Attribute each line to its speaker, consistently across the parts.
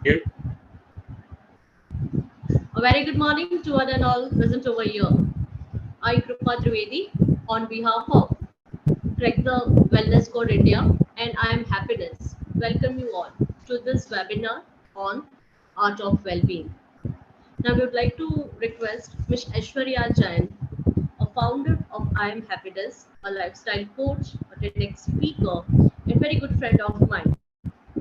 Speaker 1: here.
Speaker 2: A very good morning to one and all present over here. I, Krupa Trivedi, on behalf of Crack the Wellness Code India, and I am Happiness. Welcome you all to this webinar on Art of Wellbeing. Now, we would like to request Ms. Aishwarya Jain, a founder of I Am Happiness, a lifestyle coach, a TEDx speaker, and very good friend of mine,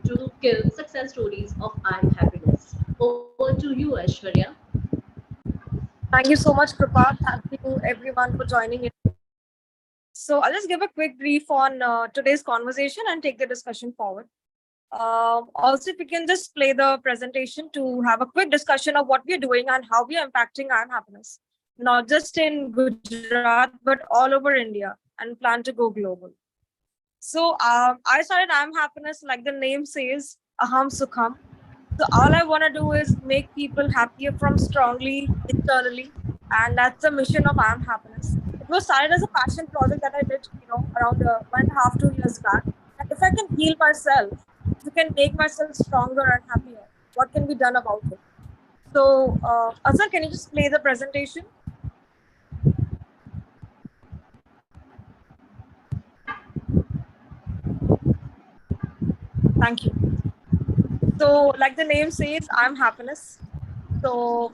Speaker 2: to give success stories of I Am Happiness. Over to you, Aishwarya.
Speaker 3: Thank you so much, Kripa. Thank you everyone for joining in. So I'll just give a quick brief on today's conversation and take the discussion forward. Also, if we can just play the presentation to have a quick discussion of what we're doing and how we are impacting I Am Happiness, not just in Gujarat, but all over India, and plan to go global. So I started I Am Happiness, like the name says, Aham Sukham. So all I want to do is make people happier from strongly internally, and that's the mission of I Am Happiness. It was started as a passion project that I did, around 1.5 to 2 years back. And if I can heal myself, if I can make myself stronger and happier, what can be done about it? So, Azhar, can you just play the presentation? Thank you. So, like the name says, I'm Happiness. So,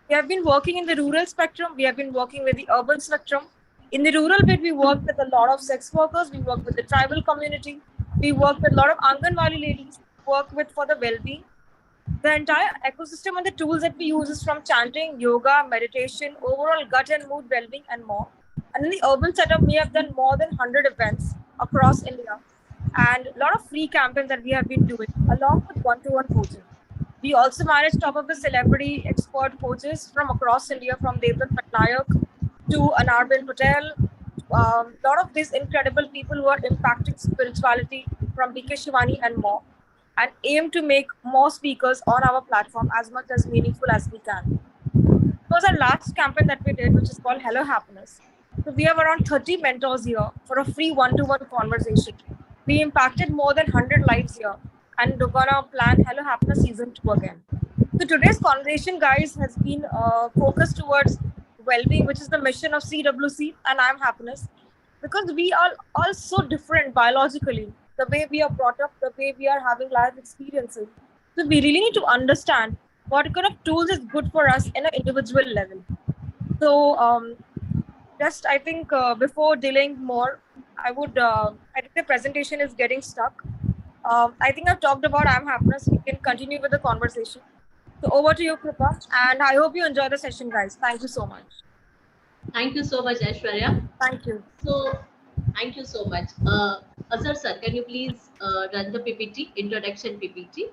Speaker 3: we have been working in the rural spectrum. We have been working with the urban spectrum. In the rural bit, we work with a lot of sex workers. We work with the tribal community. We work with a lot of Anganwadi ladies. Work with for the well-being. The entire ecosystem and the tools that we use is from chanting, yoga, meditation, overall gut and mood well-being, and more. And in the urban setup, we have done more than 100 events across India, and a lot of free campaigns that we have been doing, along with one-to-one coaching. We also manage top of the celebrity expert coaches from across India, from Devdutt Patnaik to Anarbin Patel. A lot of these incredible people who are impacting spirituality, from BK Shivani and more, and aim to make more speakers on our platform as much as meaningful as we can. It was our last campaign that we did, which is called Hello Happiness. So we have around 30 mentors here for a free one-to-one conversation. We impacted more than 100 lives here, and we're gonna plan Hello Happiness Season 2 again. So today's conversation, guys, has been focused towards well-being, which is the mission of CWC and I Am Happiness, because we are all so different biologically, the way we are brought up, the way we are having life experiences. So we really need to understand what kind of tools is good for us in an individual level. So just I think before delaying more, I think the presentation is getting stuck. I think I've talked about I Am Happiness. We can continue with the conversation. So over to you, Kripa, and I hope you enjoy the session, guys. Thank you so much.
Speaker 2: Thank you so much, Aishwarya.
Speaker 3: Thank you.
Speaker 2: So, thank you so much. Azhar sir, can you please run the PPT, introduction PPT?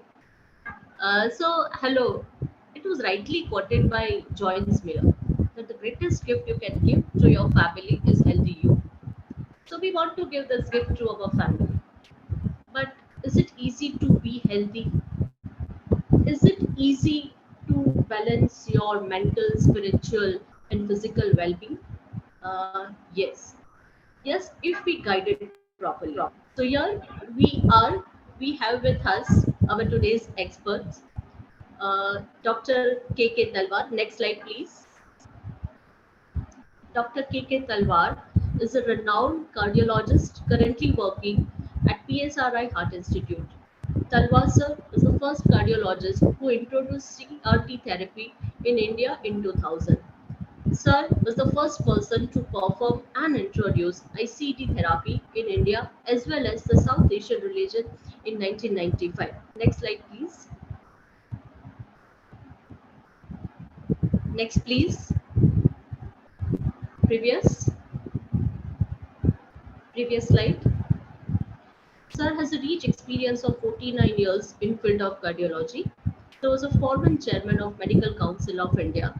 Speaker 2: Hello. It was rightly quoted by Joyce Miller that the greatest gift you can give to your family is healthy you. So, we want to give this gift to our family. But is it easy to be healthy? Is it easy to balance your mental, spiritual, and physical well-being? Yes. Yes, if we guide it properly. So here we have with us our today's experts, Dr. K.K. Talwar. Next slide, please. Dr. K.K. Talwar is a renowned cardiologist currently working at PSRI Heart Institute. Talwar sir is the first cardiologist who introduced CRT therapy in India in 2000. Sir was the first person to perform and introduce ICT therapy in India as well as the South Asian region in 1995. Next slide, please. Next, please. Previous slide. Sir has a rich experience of 49 years in field of cardiology. He was a former chairman of Medical Council of India,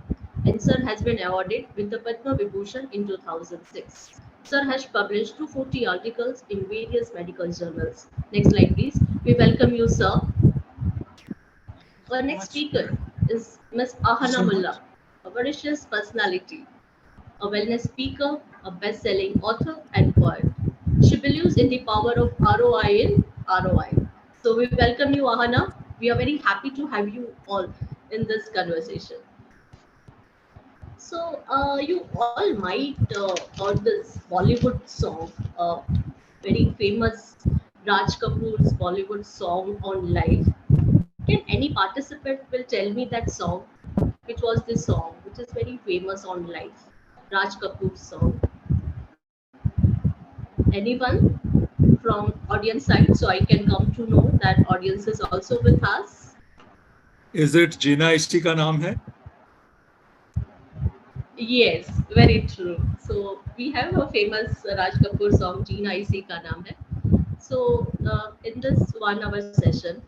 Speaker 2: and Sir has been awarded with the Padma Vibhushan in 2006. Sir has published 240 articles in various medical journals. Next slide, please. We welcome you, sir. Our next speaker is Ms. Ahana Mullah, a precious personality, a wellness speaker, a best-selling author, and poet. She believes in the power of ROI in ROI. So we welcome you, Ahana. We are very happy to have you all in this conversation. So you all might heard this Bollywood song, very famous Raj Kapoor's Bollywood song on live. Can any participant will tell me that song, which was this song, which is very famous on live, Raj Kapoor's song? Anyone from audience side, so I can come to know that audience is also with us.
Speaker 1: Is it Jina Ishi ka naam hai?
Speaker 2: Yes, very true. So we have a famous Raj Kapoor song, Jeena Isi Ka Naam Hai. So in this 1 hour session,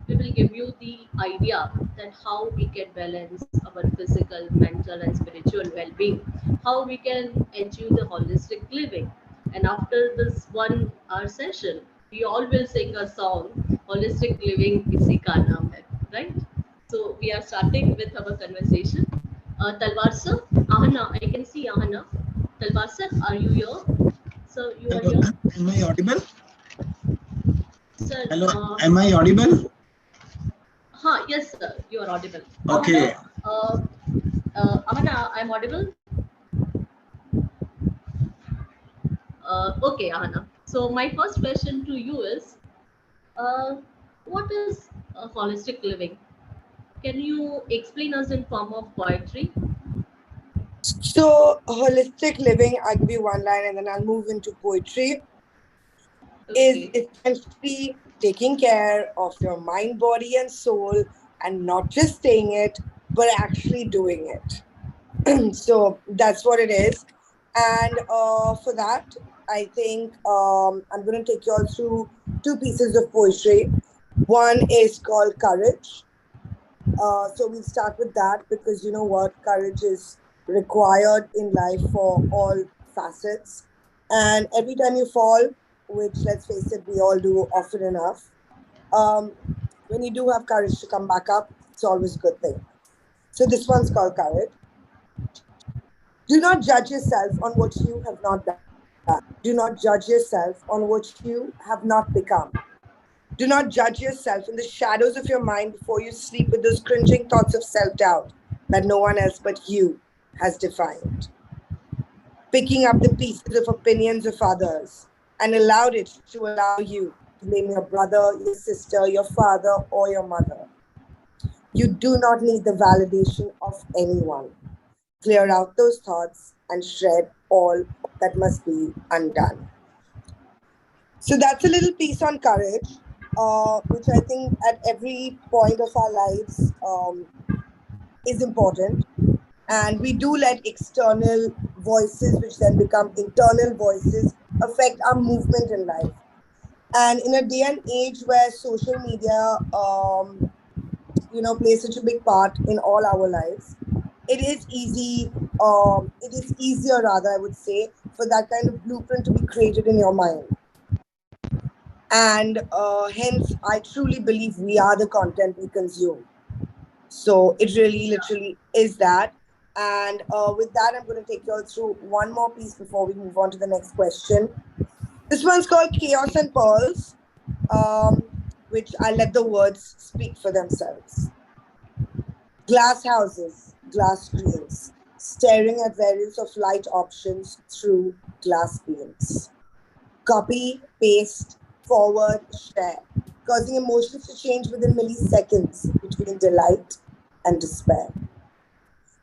Speaker 2: we will give you the idea that how we can balance our physical, mental, and spiritual well-being, how we can achieve the holistic living. And after this 1 hour session, we all will sing a song, Holistic Living Isi Ka Naam Hai, right? So we are starting with our conversation. Talwar sir, Ahana, I can see Ahana. Talwar sir, are you here? Sir, you are
Speaker 4: Hello,
Speaker 2: here?
Speaker 4: am I audible?
Speaker 2: Sir,
Speaker 4: Hello, am I audible?
Speaker 2: yes sir, you are audible.
Speaker 4: Okay.
Speaker 2: Ahana, Ahana, I'm audible? Okay, Ahana. So my first question to you is, uh, what is holistic living? Can you explain us in form of poetry?
Speaker 5: So, holistic living, I'll give you one line and then I'll move into poetry, is
Speaker 2: Okay.
Speaker 5: essentially taking care of your mind, body, and soul, and not just saying it, but actually doing it. So, that's what it is. And for that, I think I'm going to take you all through two pieces of poetry. One is called Courage. So we'll start with that because you know what? Courage is required in life for all facets. And every time you fall, which let's face it, we all do often enough, um, when you do have courage to come back up, it's always a good thing. So this one's called Courage. Do not judge yourself on what you have not done. Do not judge yourself on what you have not become. Do not judge yourself in the shadows of your mind before you sleep with those cringing thoughts of self doubt that no one else but you has defined. Picking up the pieces of opinions of others and allowed it to allow you to blame your brother, your sister, your father, or your mother. You do not need the validation of anyone. Clear out those thoughts and shred all that must be undone. So that's a little piece on courage, which I think at every point of our lives is important. And we do let external voices, which then become internal voices, affect our movement in life. And in a day and age where social media, plays such a big part in all our lives, it is easy. It is easier, rather, I would say, for that kind of blueprint to be created in your mind. And hence, I truly believe we are the content we consume. So it really, literally is that. And with that, I'm going to take you all through one more piece before we move on to the next question. This one's called Chaos and Pearls, which I let the words speak for themselves. Glass houses, glass screens, staring at variants of light options through glass beams. Copy, paste, forward, share, causing emotions to change within milliseconds between delight and despair.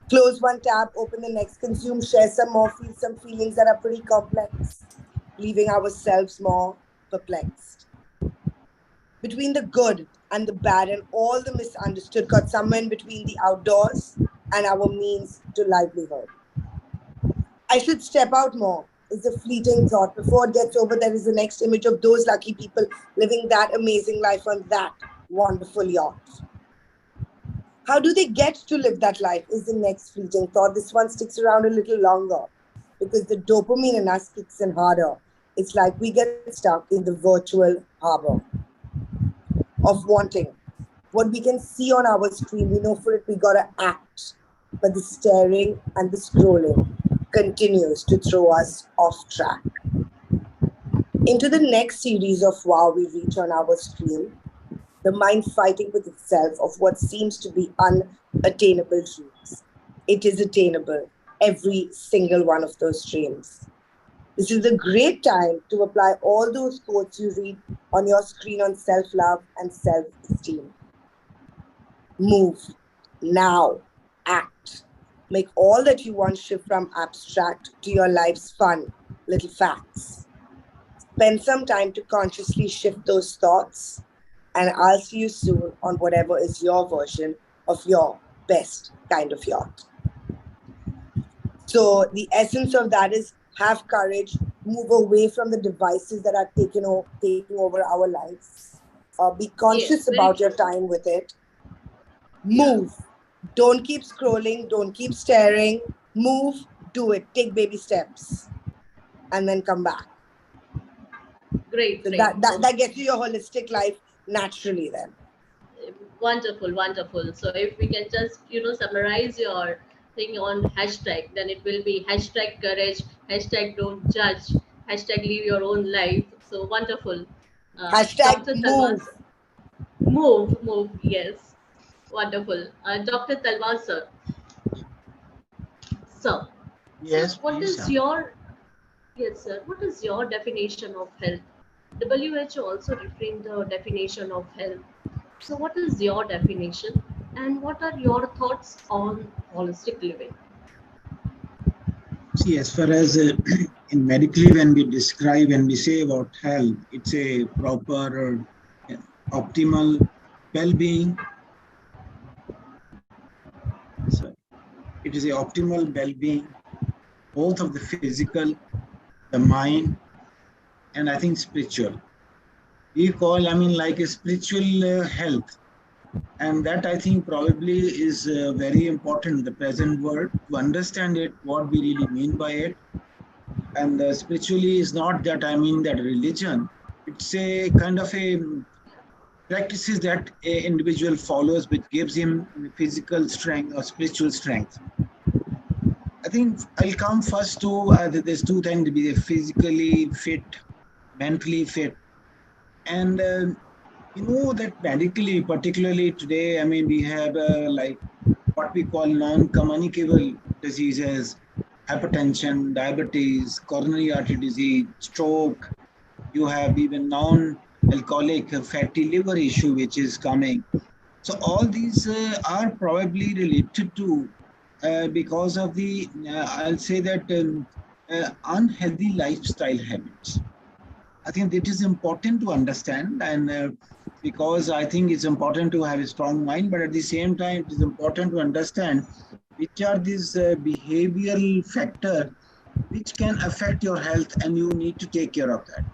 Speaker 5: Close one tab, open the next, consume, share some more, feel some feelings that are pretty complex, leaving ourselves more perplexed. Between the good and the bad and all the misunderstood, got somewhere in between the outdoors and our means to livelihood. I should step out more is a fleeting thought. Before it gets over, there is the next image of those lucky people living that amazing life on that wonderful yacht. How do they get to live that life is the next fleeting thought. This one sticks around a little longer because the dopamine in us kicks in harder. It's like we get stuck in the virtual harbor of wanting. What we can see on our screen, we know for it we gotta act. But the staring and the scrolling continues to throw us off track. Into the next series of wow we reach on our screen, The mind fighting with itself of what seems to be unattainable dreams. It is attainable, every single one of those dreams. This is a great time to apply all those quotes you read on your screen on self love and self esteem. Move now, act. Make all that you want shift from abstract to your life's fun little facts. Spend some time to consciously shift those thoughts, and I'll see you soon on whatever is your version of your best kind of yacht. So, the essence of that is have courage, move away from the devices that are taking over our lives. Be
Speaker 2: Yes,
Speaker 5: conscious
Speaker 2: very
Speaker 5: about your
Speaker 2: true.
Speaker 5: time with it.
Speaker 2: Yeah,
Speaker 5: Move. Don't keep scrolling, don't keep staring. Move, do it. Take baby steps and then come back.
Speaker 2: great,
Speaker 5: So
Speaker 2: great.
Speaker 5: that gets you your holistic life naturally then.
Speaker 2: Wonderful, wonderful. So if we can just, summarize your thing on hashtag, then it will be hashtag courage, hashtag don't judge, hashtag live your own life. So wonderful.
Speaker 5: Hashtag
Speaker 2: Dr. Talwar,
Speaker 5: move.
Speaker 2: move, yes. Wonderful. Dr. Talwar, sir. So, so
Speaker 4: Yes,
Speaker 2: what
Speaker 4: please.
Speaker 2: is your, yes, sir, what is your definition of health? WHO also reframed the definition of health. So, what is your definition, and what are your thoughts on holistic living?
Speaker 4: See, as far as in medically, when we say about health, it's a proper optimal well-being. So it is a optimal well-being, both of the physical, the mind, and I think spiritual. We call, I mean, like a spiritual health. And that I think probably is very important in the present world to understand it, what we really mean by it. And spiritually is not that I mean that religion. It's a kind of a practices that a individual follows, which gives him physical strength or spiritual strength. I think I'll come first to there's two things to be physically fit, mentally fit, and you know that medically, particularly today, I mean we have like what we call non-communicable diseases, hypertension, diabetes, coronary artery disease, stroke. You have even non-alcoholic fatty liver issue, which is coming. So all these are probably related to because of the, I'll say that unhealthy lifestyle habits. I think it is important to understand, and because I think it's important to have a strong mind, but at the same time, it is important to understand which are these behavioral factors which can affect your health, and you need to take care of that.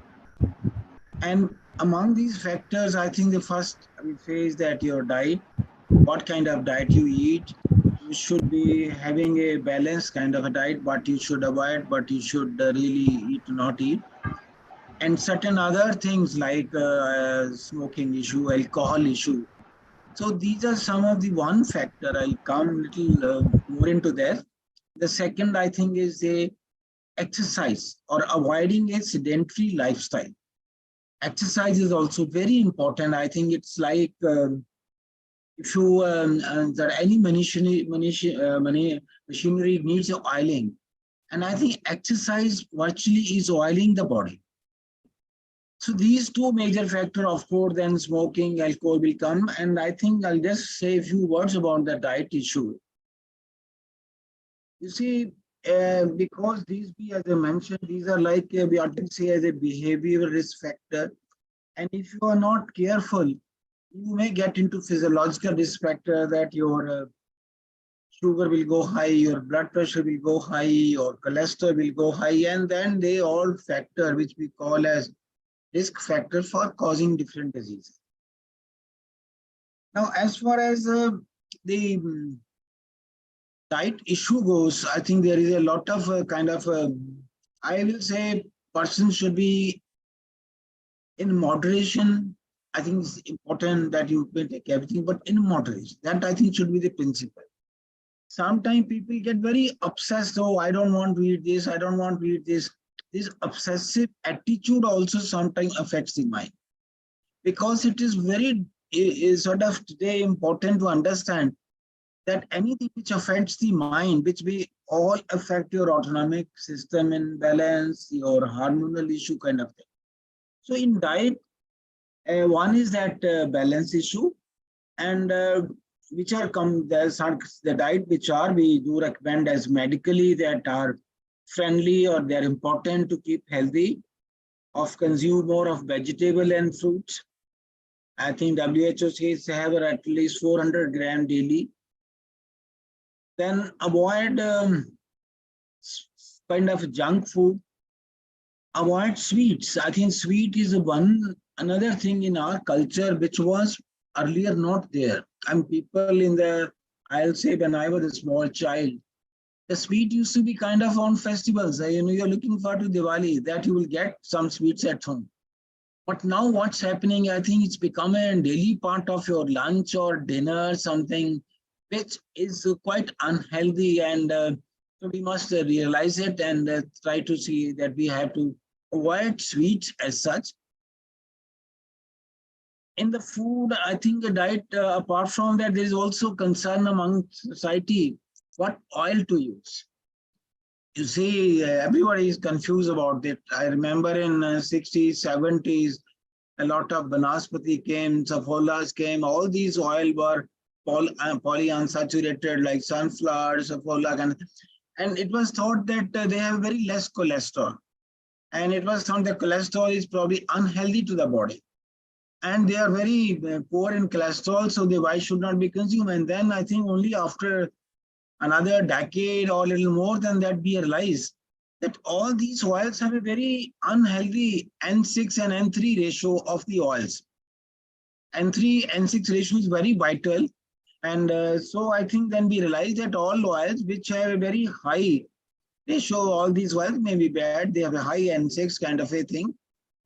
Speaker 4: And among these factors, I think the first I would say is that your diet, what kind of diet you eat. You should be having a balanced kind of a diet, what you should avoid, what you should really eat, not eat. And certain other things like smoking issue, alcohol issue. So these are some of the one factor. I'll come little more into that. The second, I think, is a exercise or avoiding a sedentary lifestyle. Exercise is also very important. I think it's like if you that any machinery needs oiling, and I think exercise virtually is oiling the body. So these two major factors, of course, then smoking, alcohol will come. And I think I'll just say a few words about the diet issue. You see, because these, as I mentioned, these are like we often say as a behavioral risk factor. And if you are not careful, you may get into physiological risk factor that your sugar will go high, your blood pressure will go high, your cholesterol will go high, and then they all factor, which we call as risk factor for causing different diseases. Now, as far as the diet issue goes, I think there is a lot of I will say, person should be in moderation. I think it's important that you may take everything, but in moderation. That I think should be the principle. Sometimes people get very obsessed. Oh, I don't want to eat this. I don't want to eat this. This obsessive attitude also sometimes affects the mind, because it is very is sort of today important to understand that anything which affects the mind, which we all affect your autonomic system and balance, your hormonal issue kind of thing. So in diet, one is that balance issue, and which are there's the diet which are we do recommend as medically that are friendly or they're important to keep healthy, of consume more of vegetable and fruits. I think WHO says have at least 400 grams daily. Then avoid kind of junk food. Avoid sweets. I think sweet is another thing in our culture which was earlier not there. And people I'll say when I was a small child, the sweet used to be kind of on festivals. You're looking forward to Diwali, that you will get some sweets at home. But now what's happening, I think it's become a daily part of your lunch or dinner, something which is quite unhealthy. And so we must realize it and try to see that we have to avoid sweets as such. In the food, I think the diet, apart from that, there is also concern among society, what oil to use. You see, everybody is confused about it. I remember in 60s, 70s, a lot of banaspati came, saffloras came, all these oil were polyunsaturated like sunflower, safflower, and it was thought that they have very less cholesterol. And it was thought that cholesterol is probably unhealthy to the body. And they are very poor in cholesterol, so why should not be consumed? And then I think only after another decade or a little more than that, we realize that all these oils have a very unhealthy N6 and N3 ratio of the oils. N3, N6 ratio is very vital. And so I think then we realize that all oils which have a very high ratio, all these oils may be bad, they have a high N6 kind of a thing,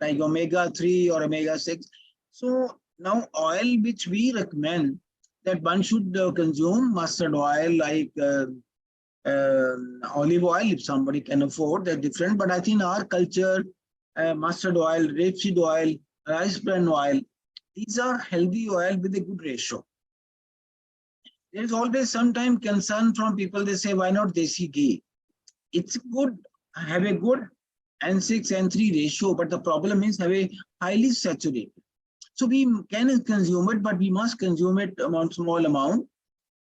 Speaker 4: like omega-3 or omega-6. So now oil which we recommend that one should consume mustard oil, like olive oil, if somebody can afford, they're different. But I think our culture, mustard oil, rapeseed oil, rice bran oil, these are healthy oil with a good ratio. There is always sometimes concern from people, they say, why not desi ghee? It's good, have a good N6, N3 ratio, but the problem is have a highly saturated. So we can consume it, but we must consume it small amount.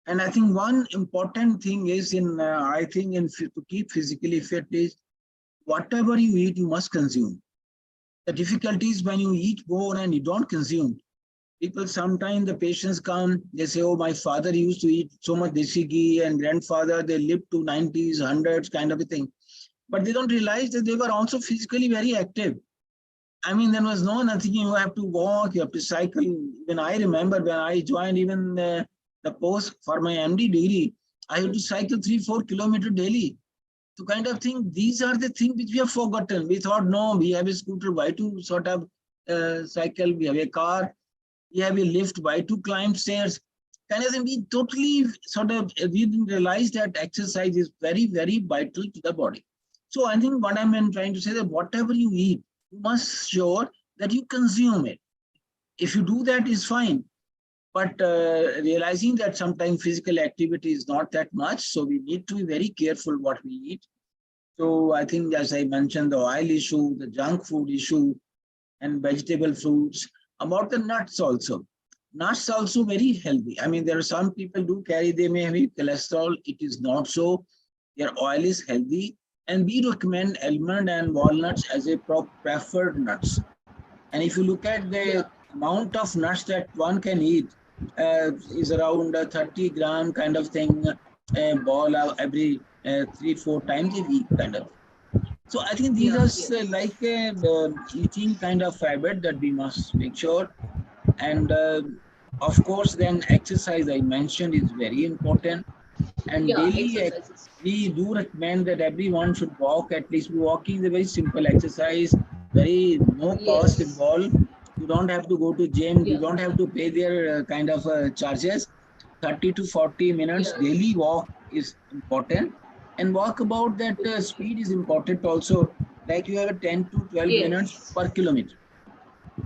Speaker 4: And I think one important thing is to keep physically fit is whatever you eat, you must consume. The difficulty is when you eat more and you don't consume. People sometimes, the patients come, they say, oh, my father used to eat so much desi ghee and grandfather, they lived to 90s, 100s kind of a thing. But they don't realize that they were also physically very active. I mean, there was nothing, you have to walk, you have to cycle. When I remember when I joined even the post for my MD degree, I had to cycle 3-4 kilometers daily. So kind of thing, these are the things which we have forgotten. We thought, no, we have a scooter, why to sort of cycle, we have a car, we have a lift, why to climb stairs. Kind of thing, we totally we didn't realize that exercise is very, very vital to the body. So I think what I'm trying to say that whatever you eat, you must sure that you consume it. If you do that, is fine. But realizing that sometimes physical activity is not that much, so we need to be very careful what we eat. So I think, as I mentioned, the oil issue, the junk food issue, and vegetable fruits, about the nuts also. Nuts also very healthy. I mean, there are some people do carry, they may have cholesterol. It is not so. Their oil is healthy. And we recommend almond and walnuts as a preferred nuts. And if you look at the amount of nuts that one can eat, is around 30 gram kind of thing, ball every 3-4 times a week kind of. So I think these are like the eating kind of habit that we must make sure. And of course, then exercise I mentioned is very important. And daily, we do recommend that everyone should walk, at least walking is a very simple exercise, very no cost involved. You don't have to go to gym, you don't have to pay their kind of charges. 30 to 40 minutes daily walk is important. And walk about that speed is important also, like you have a 10 to 12 minutes per kilometer.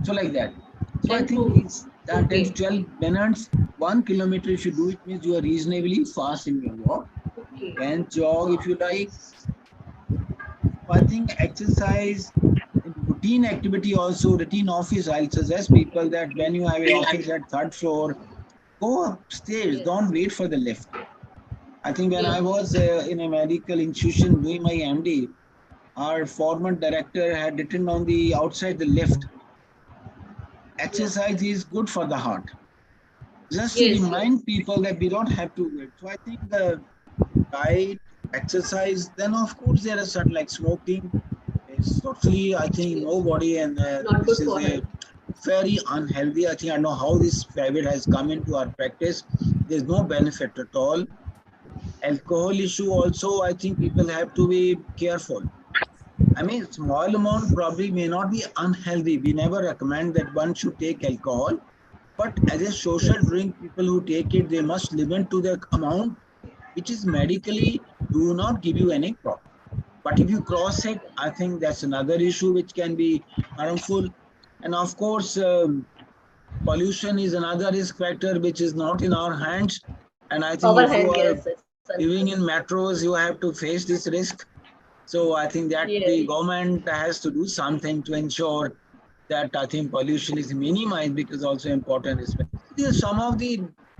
Speaker 4: So like that. So I think 10 to
Speaker 2: Okay.
Speaker 4: 12 minutes, 1 kilometer if you do it means you are reasonably fast in your walk. You
Speaker 2: Okay.
Speaker 4: can jog if you like.
Speaker 2: Nice.
Speaker 4: So I think exercise, routine activity also, routine office, I'll suggest people that when you have a office at third floor, go upstairs, don't
Speaker 2: Yes.
Speaker 4: wait for the lift. I think when I
Speaker 2: Yeah.
Speaker 4: was in a medical institution doing my MD, our former director had written on the outside the lift,
Speaker 2: Yeah.
Speaker 4: exercise is good for the heart. Just to
Speaker 2: Yes. Yes.
Speaker 4: remind people that we don't have to wait. So I think diet, exercise, then of course there are certain like smoking is totally, I think
Speaker 2: Yes.
Speaker 4: nobody, and
Speaker 2: Not
Speaker 4: this
Speaker 2: good
Speaker 4: is
Speaker 2: for
Speaker 4: a
Speaker 2: health.
Speaker 4: very unhealthy. I think I know how this habit has come into our practice. There's no benefit at all. Alcohol issue also, I think people have to be careful. I mean, small amount probably may not be unhealthy. We never recommend that one should take alcohol, but as a social
Speaker 2: Yes.
Speaker 4: drink, people who take it, they must limit to the amount which is medically do not give you any problem. But if you cross it, I think that's another issue which can be harmful. And of course, pollution is another risk factor which is not in our hands. And I think
Speaker 2: Our
Speaker 4: if you
Speaker 2: hand.
Speaker 4: are
Speaker 2: Yes. It's
Speaker 4: living
Speaker 2: unpleasant.
Speaker 4: in metros, you have to face this risk. So I think that the
Speaker 2: Yes.
Speaker 4: government has to do something to ensure that I think pollution is minimized because also important is these are some of the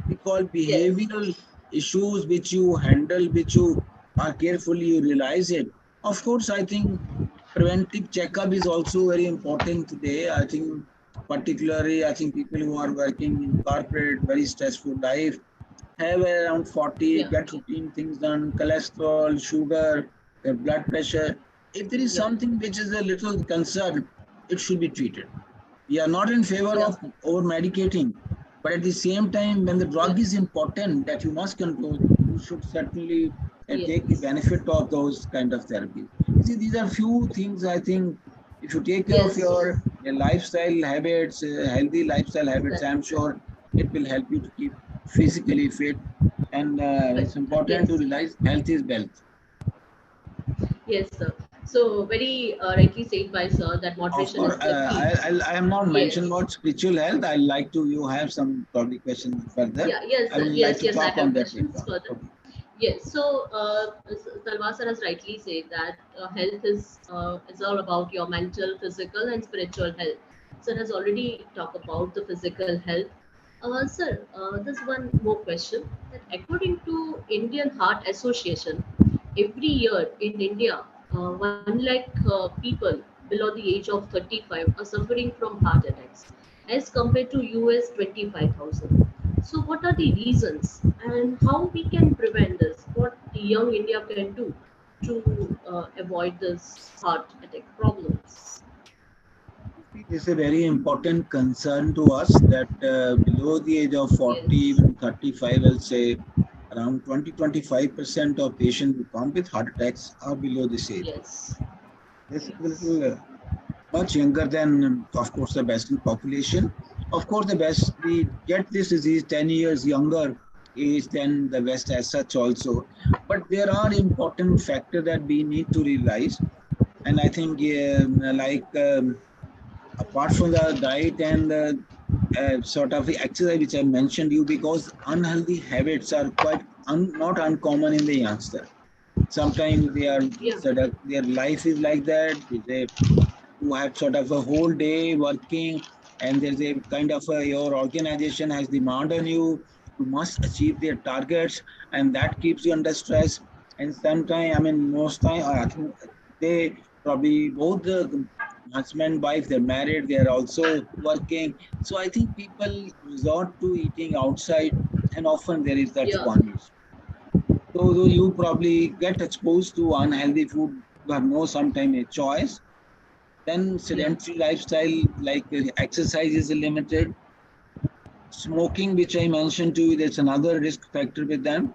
Speaker 4: we call
Speaker 2: Yes.
Speaker 4: behavioral issues which you handle, which you are carefully you realize it. Of course, I think preventive checkup is also very important today. I think particularly I think people who are working in corporate, very stressful life have around 40,
Speaker 2: Yeah.
Speaker 4: get routine things done, cholesterol, sugar, their blood pressure. If there is
Speaker 2: Yeah.
Speaker 4: something which is a little concern, it should be treated. We are not in favor
Speaker 2: Yeah.
Speaker 4: of over medicating, but at the same time, when the
Speaker 2: Yeah.
Speaker 4: drug is important that you must control, you should certainly take the
Speaker 2: Yes.
Speaker 4: benefit of those kind of therapies. You see, these are few things I think if you take care of
Speaker 2: Yes.
Speaker 4: your
Speaker 2: Yes.
Speaker 4: lifestyle habits, healthy lifestyle habits, I'm
Speaker 2: Exactly.
Speaker 4: sure it will help you to keep physically fit. And
Speaker 2: But
Speaker 4: it's important to
Speaker 2: yes.
Speaker 4: realize health is wealth.
Speaker 2: Yes, sir. So very rightly said by sir that
Speaker 4: Of
Speaker 2: moderation
Speaker 4: course,
Speaker 2: is the key.
Speaker 4: I have not mentioned
Speaker 2: Yes.
Speaker 4: about spiritual health. I like to, you have some probably questions further.
Speaker 2: Yeah. Yes,
Speaker 4: I
Speaker 2: sir.
Speaker 4: will like
Speaker 2: Yes.
Speaker 4: to
Speaker 2: Yes. I
Speaker 4: talk on
Speaker 2: have
Speaker 4: that
Speaker 2: questions
Speaker 4: later.
Speaker 2: further.
Speaker 4: Okay.
Speaker 2: Yes. So Talwar sir has rightly said that health is all about your mental, physical, and spiritual health. Sir has already talked about the physical health. Sir, there's one more question. That according to Indian Heart Association, every year in India, 1 lakh people below the age of 35 are suffering from heart attacks, as compared to US 25,000. So, what are the reasons and how we can prevent this? What the young India can do to avoid this heart attack problems?
Speaker 4: This is a very important concern to us that below the age of 40,
Speaker 2: Yes,
Speaker 4: even 35, I'll say around 20-25% of patients who come with heart attacks are below this age.
Speaker 2: yes,
Speaker 4: This is a
Speaker 2: yes,
Speaker 4: little much younger than, of course, the Western population. Of course, the West, we get this disease 10 years younger age than the West as such also. But there are important factors that we need to realize. And I think apart from the diet and sort of the exercise which I mentioned you, because unhealthy habits are quite not uncommon in the youngster. Sometimes they are
Speaker 2: yeah,
Speaker 4: sort of their life is like that. They you have sort of a whole day working, and there's a kind of your organization has demand on you. You must achieve their targets, and that keeps you under stress. And sometimes, I mean, most time, I think they probably both the husband, wife, they're married, they're also working. So I think people resort to eating outside, and often there is that
Speaker 2: yeah,
Speaker 4: one issue. So though you probably get exposed to unhealthy food, you have no sometime a choice. Then
Speaker 2: yeah,
Speaker 4: sedentary lifestyle, like exercise is limited. Smoking, which I mentioned to you, that's another risk factor with them.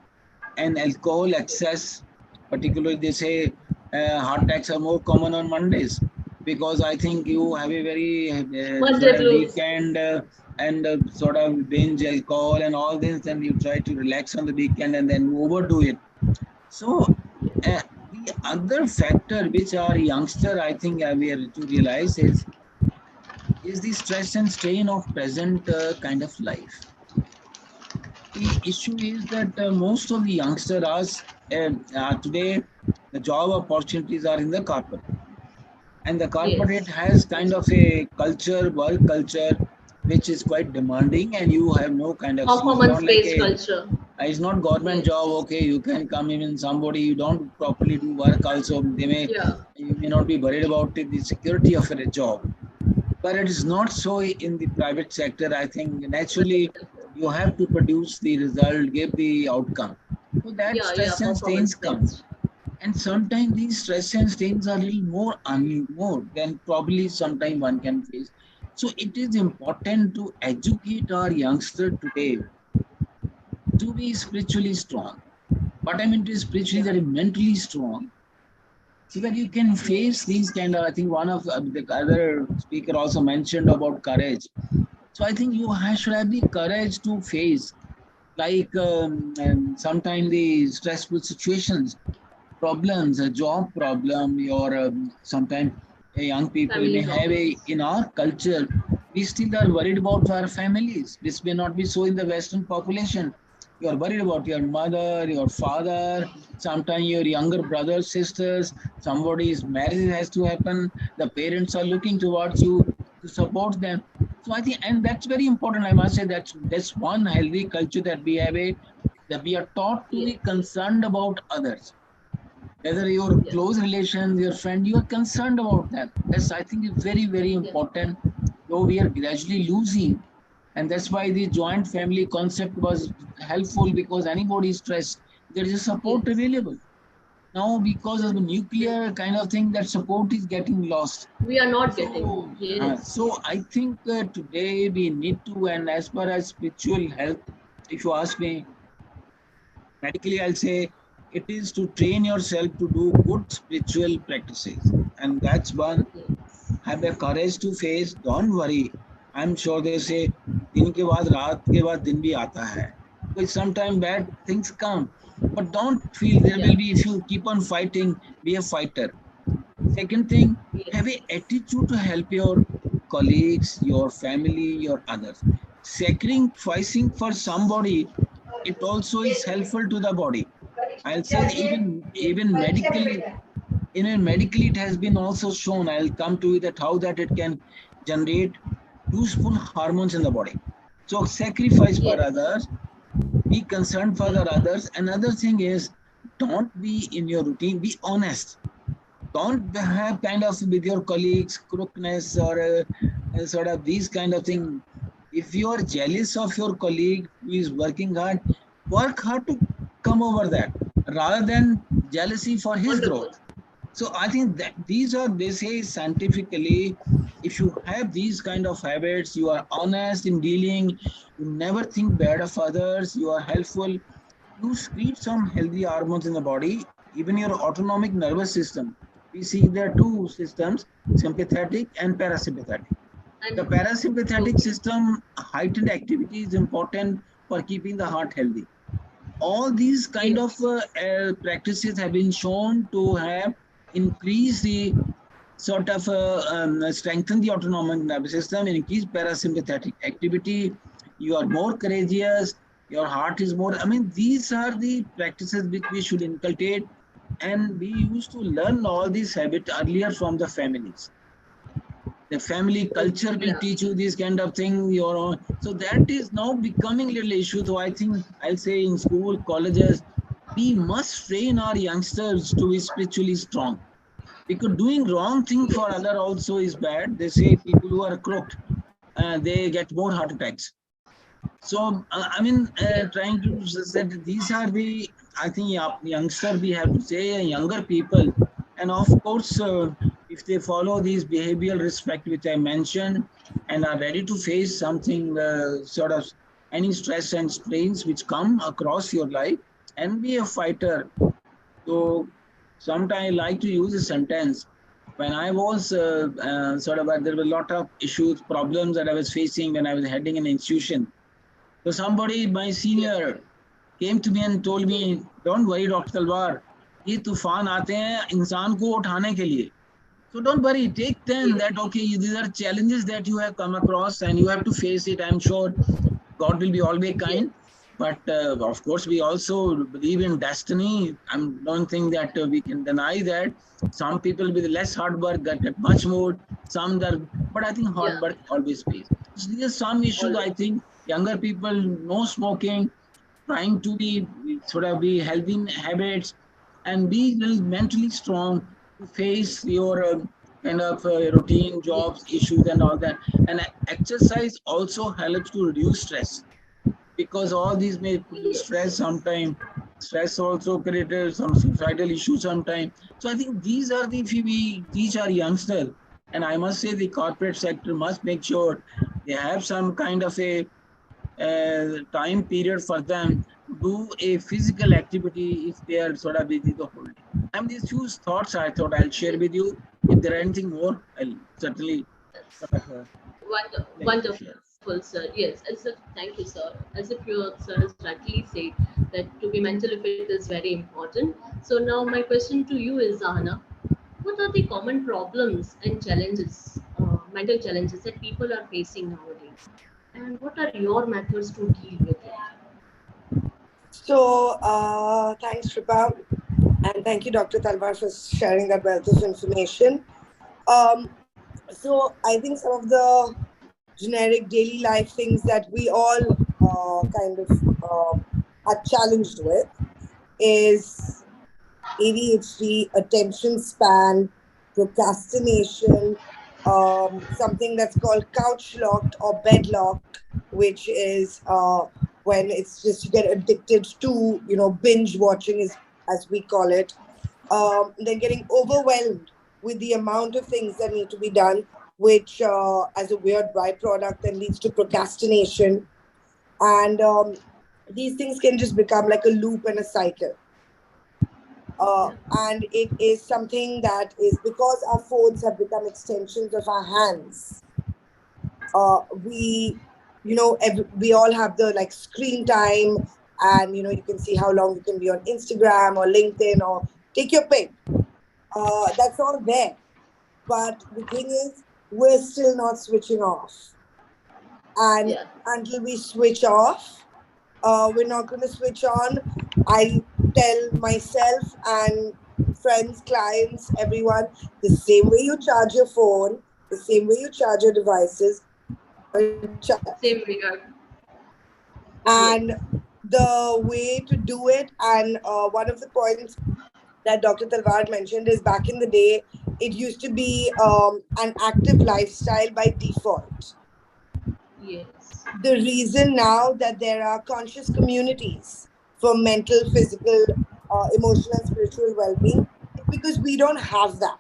Speaker 4: And alcohol excess, particularly they say heart attacks are more common on Mondays because I think you have a very sort
Speaker 2: Monday
Speaker 4: of
Speaker 2: blues.
Speaker 4: weekend and sort of binge alcohol and all this, and you try to relax on the weekend and then overdo it. So the other factor which our youngster I think we are to realize is is the stress and strain of present kind of life. The issue is that most of the youngsters today, the job opportunities are in the corporate. And the corporate
Speaker 2: Yes.
Speaker 4: has kind of a culture, work culture, which is quite demanding, and you have no kind of see. It's not like
Speaker 2: Performance-based
Speaker 4: a,
Speaker 2: culture.
Speaker 4: it's not government job.
Speaker 2: Yes.
Speaker 4: Okay, you can come in somebody, you don't properly do work also.
Speaker 2: Yeah.
Speaker 4: You may not be worried about the security of a job. But it is not so in the private sector. I think naturally you have to produce the result, give the outcome. So that
Speaker 2: Yeah, yeah,
Speaker 4: stress and strains come.
Speaker 2: performance-based.
Speaker 4: And sometimes these stress and strains are a little more than probably sometimes one can face. So it is important to educate our youngster today to be spiritually strong. What I mean to spiritually,
Speaker 2: Yeah.
Speaker 4: that is mentally strong, so that you can face
Speaker 2: Yes.
Speaker 4: these kind of. I think one of the other speaker also mentioned about courage. So I think should have the courage to face, like sometimes the stressful situations, problems, a job problem, or sometimes young people may
Speaker 2: Family
Speaker 4: have
Speaker 2: problems.
Speaker 4: in our culture, we still are worried about our families. This may not be so in the Western population. You are worried about your mother, your father, sometimes your younger brothers, sisters, somebody's marriage has to happen. The parents are looking towards you to support them. So I think, and that's very important. I must say that's one healthy culture that we have that we are taught to be
Speaker 2: Yes.
Speaker 4: concerned about others, whether your
Speaker 2: Yes.
Speaker 4: close relations, your friend, you are concerned about them. That's, I think, is very, very
Speaker 2: Yes.
Speaker 4: important. Though we are gradually losing, and that's why the joint family concept was helpful, because anybody is stressed, there is a support
Speaker 2: Yes.
Speaker 4: available. Now, because of the nuclear kind of thing, that support is getting lost.
Speaker 2: We are not getting.
Speaker 4: So,
Speaker 2: Yes.
Speaker 4: so I think today we need to, and as far as spiritual health, if you ask me, medically, I'll say it is to train yourself to do good spiritual practices. And that's one.
Speaker 2: Yes.
Speaker 4: Have the courage to face. Don't worry. I'm sure they say, दिन के बाद रात के बाद दिन भी आता है. Because sometimes bad things come. But don't feel there
Speaker 2: Yeah.
Speaker 4: will be, if you keep on fighting, be a fighter. Second thing, have
Speaker 2: Yes.
Speaker 4: a attitude to help your colleagues, your family, your others. Sacrificing for somebody, it also is helpful to the body. I'll say that even medically it has been also shown. I'll come to it that how that it can generate useful hormones in the body. So sacrifice for
Speaker 2: Yes.
Speaker 4: others, be concerned for the others. Another thing is, don't be in your routine, be honest. Don't have kind of with your colleagues crookedness or sort of these kind of thing. If you are jealous of your colleague who is working hard, work hard to come over that rather than jealousy for his
Speaker 2: Wonderful.
Speaker 4: growth. So I think that these are, they say scientifically, if you have these kind of habits, you are honest in dealing, you never think bad of others, you are helpful, you secrete some healthy hormones in the body, even your autonomic nervous system. We see there are two systems, sympathetic and parasympathetic. The
Speaker 2: And
Speaker 4: parasympathetic
Speaker 2: okay.
Speaker 4: system heightened activity is important for keeping the heart healthy. All these kind of
Speaker 2: Yes.
Speaker 4: practices have been shown to have increased the sort of strengthen the autonomic nervous system, increase parasympathetic activity. You are more courageous. Your heart is more. I mean, these are the practices which we should inculcate, and we used to learn all these habits earlier from the families. The family culture will
Speaker 2: Yeah.
Speaker 4: teach you this kind of thing. Your own. So that is now becoming little issue. So I think I'll say in school, colleges, we must train our youngsters to be spiritually strong, because doing wrong thing for
Speaker 2: Yes.
Speaker 4: other also is bad. They say people who are crooked, they get more heart attacks. So I mean,
Speaker 2: Yeah.
Speaker 4: trying to say that these are the, I think, youngster, we have to say younger people, and of course, if they follow these behavioral respect which I mentioned, and are ready to face something sort of any stress and strains which come across your life, and be a fighter. So sometimes I like to use a sentence. When I was there were a lot of issues, problems that I was facing when I was heading an institution. So somebody, my
Speaker 2: Yes.
Speaker 4: senior, came to me and told me, "Don't worry, Dr. Talwar, ये तूफान आते हैं इंसान को उठाने के लिए." So don't worry, take 10 that, okay, these are challenges that you have come across and you have to face it. I'm sure God will be always
Speaker 2: Yes.
Speaker 4: kind. But of course, we also believe in destiny. I don't think that we can deny that. Some people with less hard work get much more. Some that, but I think
Speaker 2: Yeah.
Speaker 4: hard work always pays. So there are some issues.
Speaker 2: Always.
Speaker 4: I think younger people, no smoking, trying to be sort of be healthy in habits and be little mentally strong to face your kind of routine jobs
Speaker 2: Yes.
Speaker 4: issues and all that. And exercise also helps to reduce stress because all these may produce
Speaker 2: Yes.
Speaker 4: stress sometimes. Stress also creates some suicidal issues sometimes. So I think these are the, if we teach our youngsters, and I must say the corporate sector must make sure they have some kind of a time period for them to do a physical activity if they are sort of busy the whole day. I mean, these few thoughts I thought I'll share with you. If there are anything more, I'll certainly
Speaker 2: Yes.
Speaker 4: sort of like to share.
Speaker 2: Wonderful, sir. Yes, as if thank you, sir. As if your sir has rightly said that to be mentally fit is very important. So now my question to you is, Zahana, what are the common problems and challenges, mental challenges that people are facing nowadays, and what are your methods to deal with it?
Speaker 5: So, thanks, Shripa, and thank you, Dr. Talwar, for sharing that wealth of information. Um, so, I think some of the generic daily life things that we all kind of are challenged with is ADHD, attention span, procrastination, something that's called couch locked or bed locked, which is when it's just you get addicted to, binge watching, is as we call it. Then getting overwhelmed with the amount of things that need to be done, which, as a weird byproduct, then leads to procrastination. And these things can just become like a loop and a cycle.
Speaker 2: Yeah.
Speaker 5: And it is something that is because our phones have become extensions of our hands. We, we all have the like screen time, and you can see how long you can be on Instagram or LinkedIn or take your pick. That's all there. But the thing is, we're still not switching off. And
Speaker 2: Yeah.
Speaker 5: until we switch off, we're not going to switch on. I tell myself and friends, clients, everyone, the same way you charge your phone, the same way you charge your devices, charge it.
Speaker 2: Same regard. Yes.
Speaker 5: And the way to do it, and one of the points that Dr. Talwar mentioned is back in the day, it used to be an active lifestyle by default.
Speaker 2: Yes.
Speaker 5: The reason now that there are conscious communities for mental, physical, emotional, and spiritual well being is because we don't have that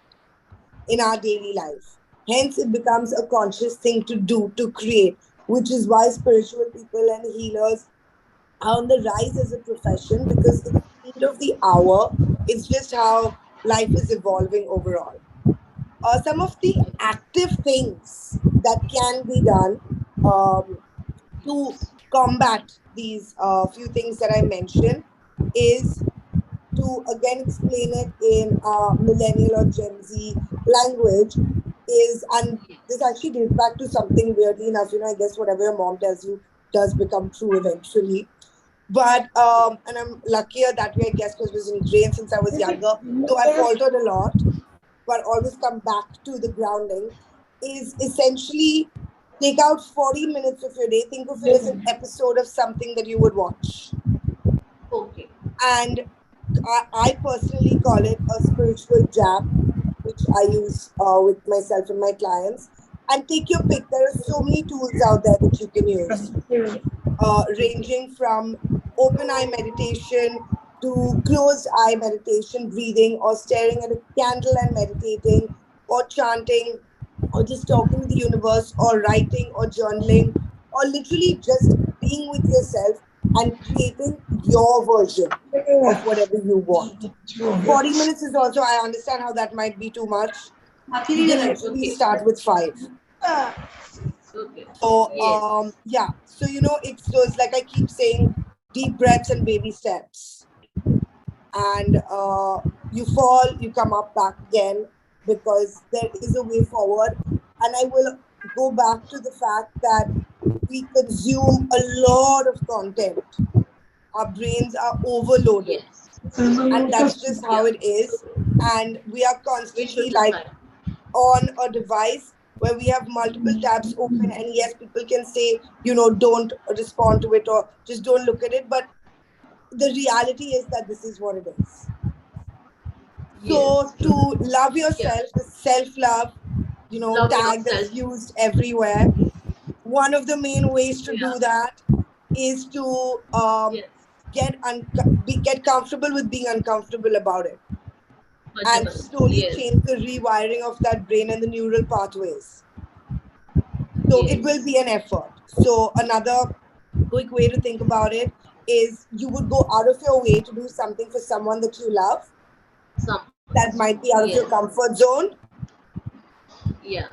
Speaker 5: in our daily life. Hence, it becomes a conscious thing to do, to create, which is why spiritual people and healers are on the rise as a profession because it's the need of the hour. It's just how life is evolving overall. Some of the active things that can be done to
Speaker 2: Yes.
Speaker 5: combat these few things that I mentioned is to again explain it in millennial or Gen Z language is, and this actually dates back to something weirdly enough, I guess whatever your mom tells you does become true eventually. But, and I'm luckier that way, I guess, because it was ingrained since I was younger, though I faltered a lot, but always come back to the grounding, is essentially take out 40 minutes of your day. Think of it as an episode of something that you would watch.
Speaker 2: Okay.
Speaker 5: And I personally call it a spiritual jam, which I use with myself and my clients. And take your pick. There are so many tools out there that you can use, ranging from open eye meditation to closed eye meditation, breathing, or staring at a candle and meditating, or chanting, or just talking to the universe, or writing, or journaling, or literally just being with yourself and creating your version of whatever you want. 40 minutes is also, I understand how that might be too much. You can literally
Speaker 2: Okay.
Speaker 5: start with 5.
Speaker 2: Okay.
Speaker 5: So,
Speaker 2: Yes.
Speaker 5: yeah. So, it's those, like I keep saying, deep breaths and baby steps. And you fall, you come up back again. because there is a way forward. And I will go back to the fact that we consume a lot of content. Our brains are overloaded,
Speaker 2: Yes.
Speaker 5: and that's just how
Speaker 2: Yeah.
Speaker 5: it is. And we are
Speaker 2: We
Speaker 5: constantly
Speaker 2: should
Speaker 5: like
Speaker 2: decide.
Speaker 5: on a device where we have multiple tabs open, and yes, people can say, don't respond to it or just don't look at it, but the reality is that this is what it is. So
Speaker 2: Yes.
Speaker 5: to love
Speaker 2: Yeah.
Speaker 5: yourself, the self-love,
Speaker 2: Love
Speaker 5: tag
Speaker 2: yourself.
Speaker 5: that's used everywhere, one of the main ways to
Speaker 2: Yeah.
Speaker 5: do that is to
Speaker 2: Yes.
Speaker 5: get comfortable with being uncomfortable about it, and
Speaker 2: Comfortable.
Speaker 5: slowly
Speaker 2: Yes.
Speaker 5: change the rewiring of that brain and the neural pathways. So it will
Speaker 2: Yes.
Speaker 5: be an effort. So another quick way to think about it is you would go out of your way to do something for someone that you love
Speaker 2: Someone.
Speaker 5: that might be out of
Speaker 2: Yes.
Speaker 5: your comfort zone.
Speaker 2: Yeah.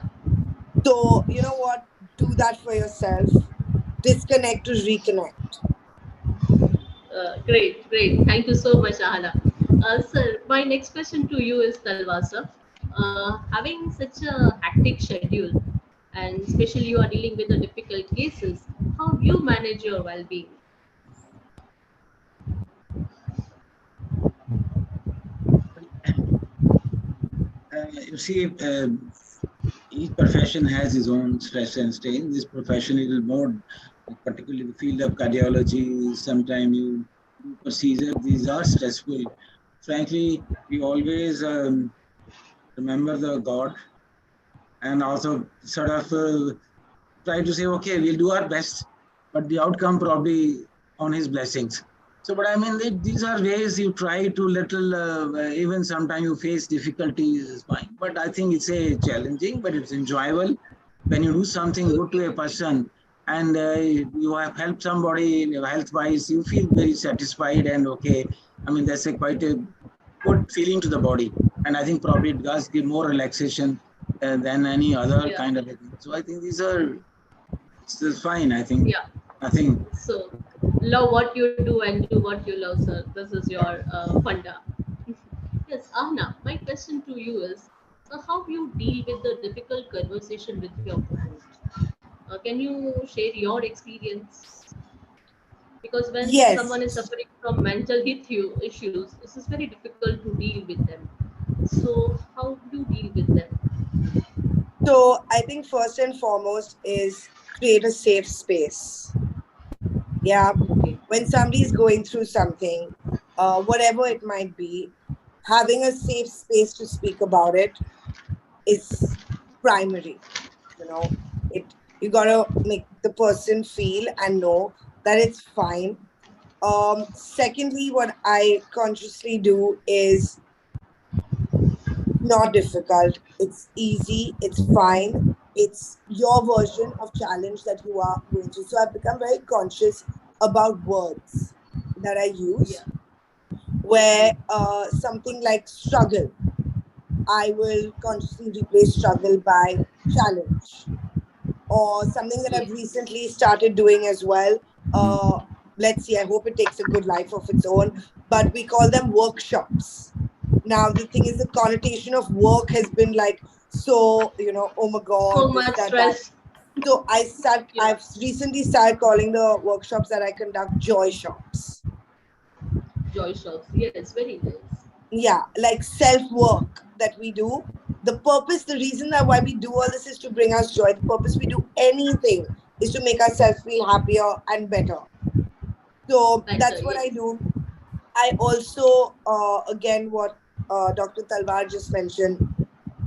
Speaker 5: So you know what? Do that for yourself. Disconnect to reconnect.
Speaker 2: Great, great. Thank you so much, Ahana. Sir, my next question to you is Talva, sir. Having such a hectic schedule, and especially you are dealing with the difficult cases, how you manage your well-being?
Speaker 4: You see, each profession has its own stress and strain. This profession is more, particularly the field of cardiology. Sometimes you do procedure; these are stressful. Frankly, we always remember the God and also sort of try to say, okay, we'll do our best, but the outcome probably on His blessings. So, but I mean, these are ways you try to little, even sometimes you face difficulties, is fine. But I think it's a challenging, but it's enjoyable when you do something good to a person and you have helped somebody health wise, you feel very satisfied and okay. I mean, that's a quite a good feeling to the body. And I think probably it does give more relaxation than any other
Speaker 2: Yeah,
Speaker 4: kind of a thing. So I think these are it's fine. I think
Speaker 2: yeah.
Speaker 4: nothing.
Speaker 2: So, love what you do and do what you love, sir. This is your funda. Yes, Ahna, my question to you is how you deal with the difficult conversation with your client? Can you share your experience? Because when
Speaker 5: Yes.
Speaker 2: someone is suffering from mental health issues, this is very difficult to deal with them. So, how do you deal with them?
Speaker 5: So I think first and foremost is create a safe space. Yeah.
Speaker 2: Okay.
Speaker 5: When somebody is going through something, whatever it might be, having a safe space to speak about it is primary. You know, it you gotta make the person feel and know that it's fine. Secondly, what I consciously do is not difficult. It's easy. It's fine. It's your version of challenge that you are going through. So I've become very conscious about words that I use,
Speaker 2: Yeah.
Speaker 5: where something like struggle, I will consciously replace struggle by challenge, or something that I've
Speaker 2: Yes.
Speaker 5: recently started doing as well. Uh, let's see, I hope it takes a good life of its own, but we call them workshops. Now, the thing is, the connotation of work has been like, so, oh my
Speaker 2: So
Speaker 5: God, this,
Speaker 2: much
Speaker 5: that, that.
Speaker 2: stress.
Speaker 5: So
Speaker 2: Yeah.
Speaker 5: I've recently started calling the workshops that I conduct joy shops.
Speaker 2: Joy shops. Yes, very nice.
Speaker 5: Yeah, like self work that we do. The purpose, the reason that why we do all this is to bring us joy. The purpose we do anything is to make ourselves feel happier and better. So
Speaker 2: Better.
Speaker 5: that's what I
Speaker 2: Yes.
Speaker 5: do. I also, again, what Dr. Talwar just mentioned,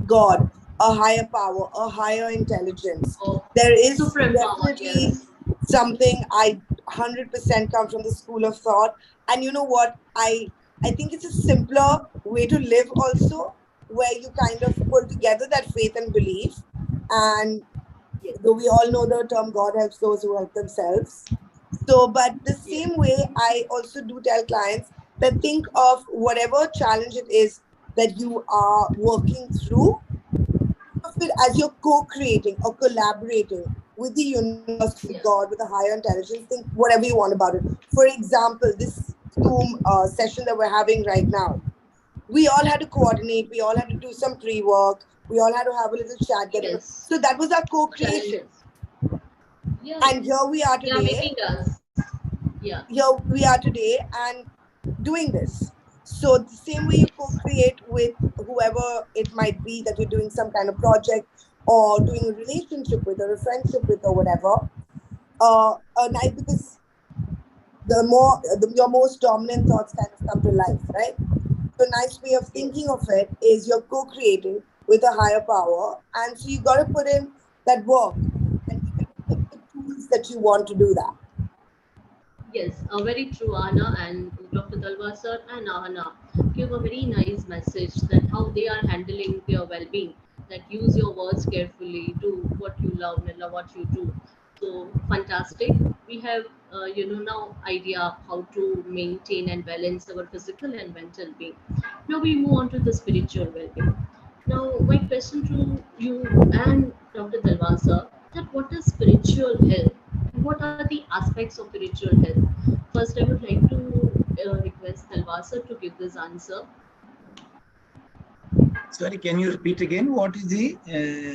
Speaker 5: God, a higher power, a higher intelligence.
Speaker 2: Oh,
Speaker 5: There is
Speaker 2: supreme power.
Speaker 5: definitely
Speaker 2: Yes.
Speaker 5: something I 100% come from the school of thought. And you know what? I think it's a simpler way to live also, where you kind of pull together that faith and belief. And
Speaker 2: Yes.
Speaker 5: though we all know the term God helps those who help themselves. So, but the
Speaker 2: Yes.
Speaker 5: same way, I also do tell clients that think of whatever challenge it is that you are working through, of it as you're co-creating or collaborating with the universe, with
Speaker 2: Yeah.
Speaker 5: God, with a higher intelligence. Think whatever you want about it. For example, this Zoom session that we're having right now, we all had to coordinate, we all had to do some pre-work, we all had to have a little chat, get it.
Speaker 2: Yes.
Speaker 5: So that was our co-creation.
Speaker 2: Challenges. Yeah.
Speaker 5: And here we are
Speaker 2: They are
Speaker 5: today,
Speaker 2: making us. Yeah.
Speaker 5: and doing this. So the same way you co-create with whoever it might be that you're doing some kind of project or doing a relationship with or a friendship with or whatever, night, because your most dominant thoughts kind of come to life, right? So nice way of thinking
Speaker 2: Yes.
Speaker 5: of it is you're co-creating with a higher power, and so you got to put in that work, and you got to pick the tools that you want to do that.
Speaker 2: Yes, very true, Anna and Dr. Dalwar sir and Anna give a very nice message that how they are handling their well-being. That use your words carefully, do what you love and love what you do. So fantastic. We have now idea of how to maintain and balance our physical and mental being. Now we move on to the spiritual well-being. Now my question to you and Dr. Dalwar sir, that what is spiritual health and what are the aspects of spiritual health? First, I would like to request Dalwar sir to give this answer.
Speaker 4: Sorry, can you repeat again? What is the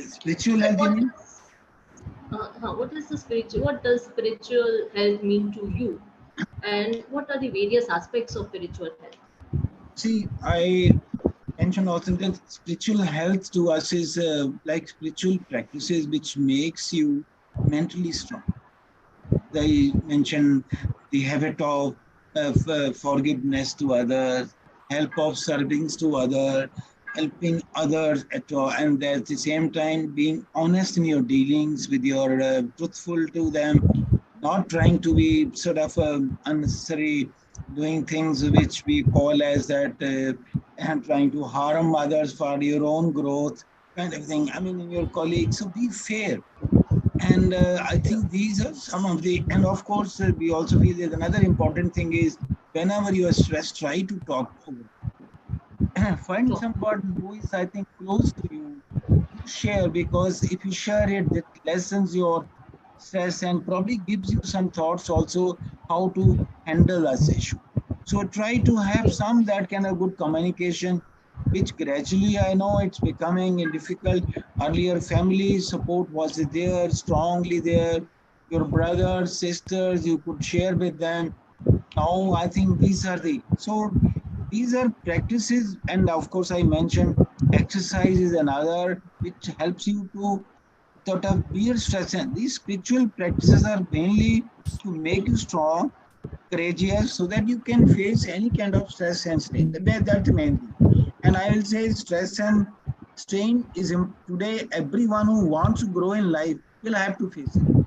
Speaker 4: spiritual
Speaker 2: That
Speaker 4: health you mean?
Speaker 2: what is the spiritual? What does spiritual health mean to you? And what are the various aspects of spiritual health?
Speaker 4: See, I mentioned also that spiritual health to us is like spiritual practices which makes you mentally strong. I mentioned the habit of forgiveness to others, help of servings to others, helping others at all, and at the same time being honest in your dealings with your truthful to them, not trying to be sort of unnecessary doing things which we call as that and trying to harm others for your own growth kind of thing. I mean, in your colleagues, so be fair. And I think these are some of the, and of course, we also feel that another important thing is whenever you are stressed, try to talk over. Find
Speaker 2: Talk.
Speaker 4: somebody who is, I think, close to you to share, because if you share it, that lessens your stress and probably gives you some thoughts also how to handle this issue. So try to have
Speaker 2: Yes.
Speaker 4: some that kind of good communication, which gradually I know it's becoming difficult. Earlier, family support was there, strongly there. Your brothers, sisters, you could share with them. Now I think these are the, so these are practices, and of course I mentioned exercise is another which helps you to sort of bear stress. And these spiritual practices are mainly to make you strong, courageous, so that you can face any kind of stress and strain. That's the main thing. And I will say stress and strain is today everyone who wants to grow in life will have to face it.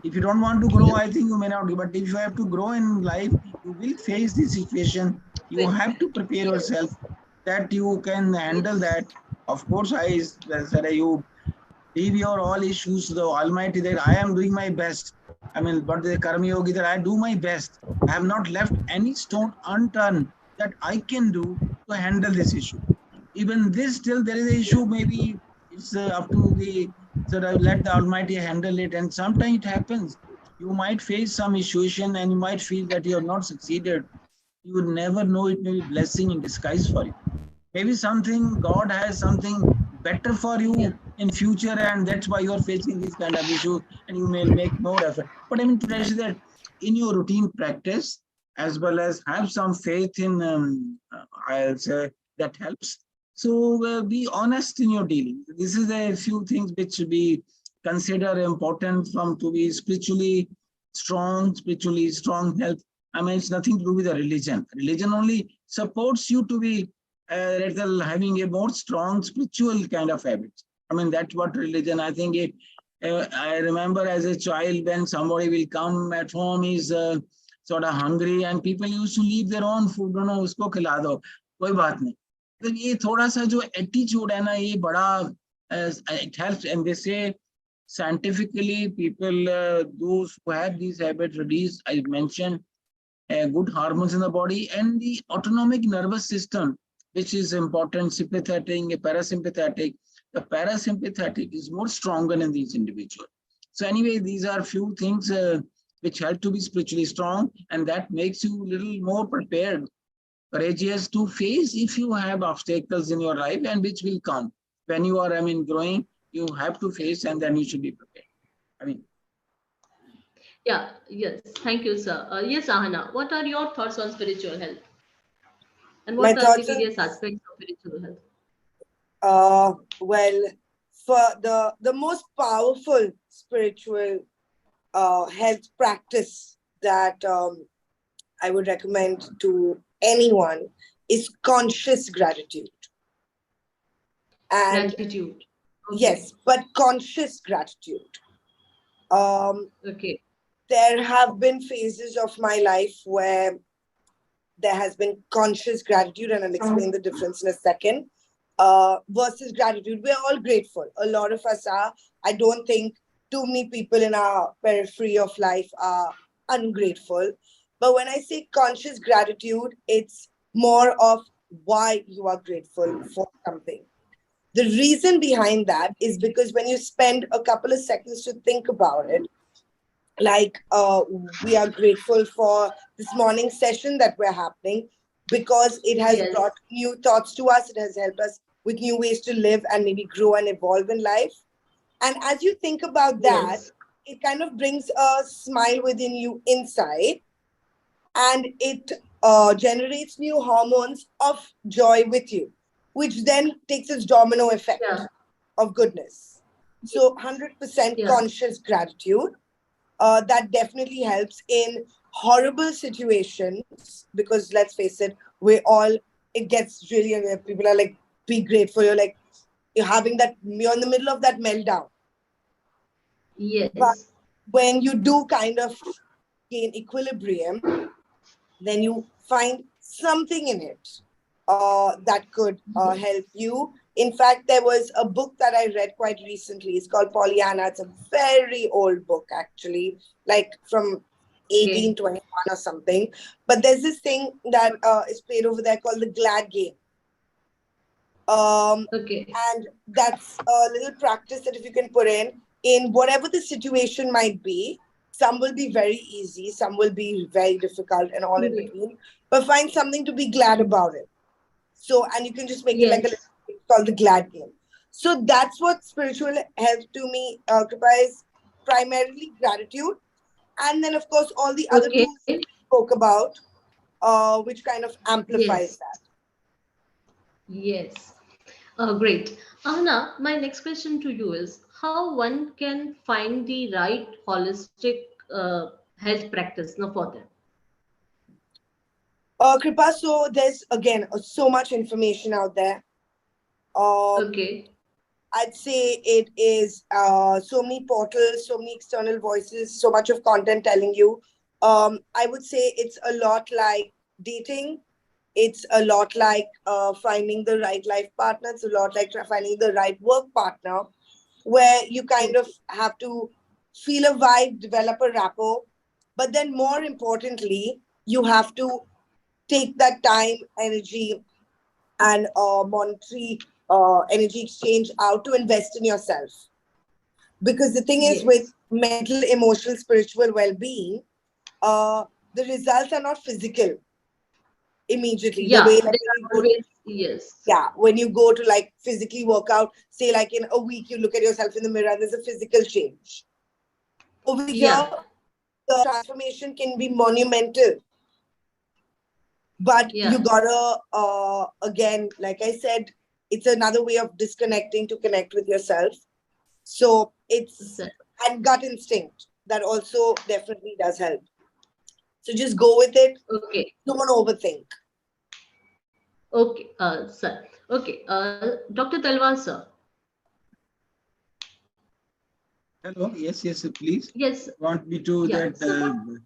Speaker 4: If you don't want to grow, I
Speaker 2: Yes.
Speaker 4: think you may not do. But if you have to grow in life, you will face this situation. You
Speaker 2: Well,
Speaker 4: have to prepare yourself
Speaker 2: yes.
Speaker 4: that you can handle
Speaker 2: Yes.
Speaker 4: that. Of course, I said you leave your all issues to the Almighty that I am doing my best. I mean, but the Karma Yogi that I do my best. I have not left any stone unturned that I can do to handle this issue. Even this, still there is an issue. Maybe it's up to the, sort of let the Almighty handle it. And sometimes it happens. You might face some situation and you might feel that you have not succeeded. You would never know, it may be blessing in disguise for you. Maybe something, God has something better for
Speaker 2: Yeah.
Speaker 4: you in future, and that's why you're facing these kind of issues and you may make more effort. But I mean to tell you that in your routine practice, as well as have some faith in, I'll say that helps. So be honest in your dealing. This is a few things which we consider important from to be spiritually strong health. I mean, it's nothing to do with a religion. Religion only supports you to be having a more strong spiritual kind of habits. I mean, that's what religion, I think it, I remember as a child when somebody will come at home, is sort of hungry and people used to leave their own food, no, usko khila do, koi baat nahi. तो ये थोड़ा सा जो attitude है ना, ये बड़ा it helps. And they say scientifically people those who have these habits release, I mentioned, good hormones in the body, and the autonomic nervous system, which is important, sympathetic, parasympathetic. The parasympathetic is more stronger in these individuals. So anyway, these are few things which help to be spiritually strong, and that makes you a little more prepared courageous to face if you have obstacles in your life, and which will come. When you are, growing, you have to face, and then you should be prepared. I mean,
Speaker 2: Yeah, yes. Thank you, sir. Yes, Ahana, what are your thoughts on spiritual health? And
Speaker 5: My
Speaker 2: what are the
Speaker 5: thoughts on
Speaker 2: various aspects of spiritual health?
Speaker 5: well, for the most powerful spiritual health practice that I would recommend to anyone is conscious gratitude. And
Speaker 2: Gratitude. Okay.
Speaker 5: yes, but conscious gratitude. Um,
Speaker 2: Okay.
Speaker 5: there have been phases of my life where there has been conscious gratitude, and I'll explain the difference in a second. Versus gratitude, we're all grateful. A lot of us are. I don't think too many people in our periphery of life are ungrateful. But when I say conscious gratitude, it's more of why you are grateful for something. The reason behind that is because when you spend a couple of seconds to think about it, like we are grateful for this morning session that we're happening because it has
Speaker 2: Yes.
Speaker 5: brought new thoughts to us, it has helped us with new ways to live and maybe grow and evolve in life. And as you think about that,
Speaker 2: Yes.
Speaker 5: it kind of brings a smile within you inside, and it generates new hormones of joy with you, which then takes its domino
Speaker 2: Yeah.
Speaker 5: effect of goodness. So 100%
Speaker 2: Yeah.
Speaker 5: conscious gratitude, that definitely helps in horrible situations, because let's face it, we all, it gets really, people are like, be grateful, you're like, you're in the middle of that meltdown. But
Speaker 2: Yes.
Speaker 5: when you do kind of gain equilibrium, then you find something in it that could help you. In fact, there was a book that I read quite recently. It's called Pollyanna. It's a very old book, actually, like from
Speaker 2: Okay.
Speaker 5: 1821 or something. But there's this thing that is played over there called the Glad Game. Um,
Speaker 2: Okay.
Speaker 5: and that's a little practice that if you can put in whatever the situation might be, some will be very easy, some will be very difficult, and all in
Speaker 2: Okay.
Speaker 5: between. But find something to be glad about it. So, and you can just make it like a little
Speaker 2: Yes.
Speaker 5: thing called the glad game. So that's what spiritual health to me, Kripa, is primarily gratitude. And then, of course, all the other
Speaker 2: Okay.
Speaker 5: tools we spoke about, which kind of amplifies
Speaker 2: Yes.
Speaker 5: that.
Speaker 2: Yes. Great. Anna, my next question to you is how one can find the right holistic health practice now for them?
Speaker 5: Kripa, so there's again so much information out there. Um,
Speaker 2: Okay.
Speaker 5: I'd say it is so many portals, so many external voices, so much of content telling you. I would say it's a lot like dating. It's a lot like finding the right life partner. It's a lot like finding the right work partner, where you kind of have to feel a vibe, develop a rapport. But then, more importantly, you have to take that time, energy, and monetary energy exchange out to invest in yourself. Because the thing is, with
Speaker 2: Yes.
Speaker 5: mental, emotional, spiritual well being, the results are not physical immediately. The way,
Speaker 2: Yeah,
Speaker 5: like
Speaker 2: there
Speaker 5: when you
Speaker 2: are
Speaker 5: go,
Speaker 2: always yes.
Speaker 5: yeah, when you go to like physically work out, say like in a week, you look at yourself in the mirror and there's a physical change. Over
Speaker 2: Yeah.
Speaker 5: here, the transformation can be monumental, but you
Speaker 2: Yeah.
Speaker 5: gotta, again, like I said, it's another way of disconnecting to connect with yourself. So it's,
Speaker 2: Sir.
Speaker 5: and gut instinct that also definitely does help. So just go with it.
Speaker 2: Okay.
Speaker 5: Don't overthink.
Speaker 2: Okay. Sir. Okay. Dr. Talwar, sir.
Speaker 4: hello. Yes, yes, please.
Speaker 2: Yes.
Speaker 4: Want me to
Speaker 2: Yeah.
Speaker 4: that?
Speaker 2: So what?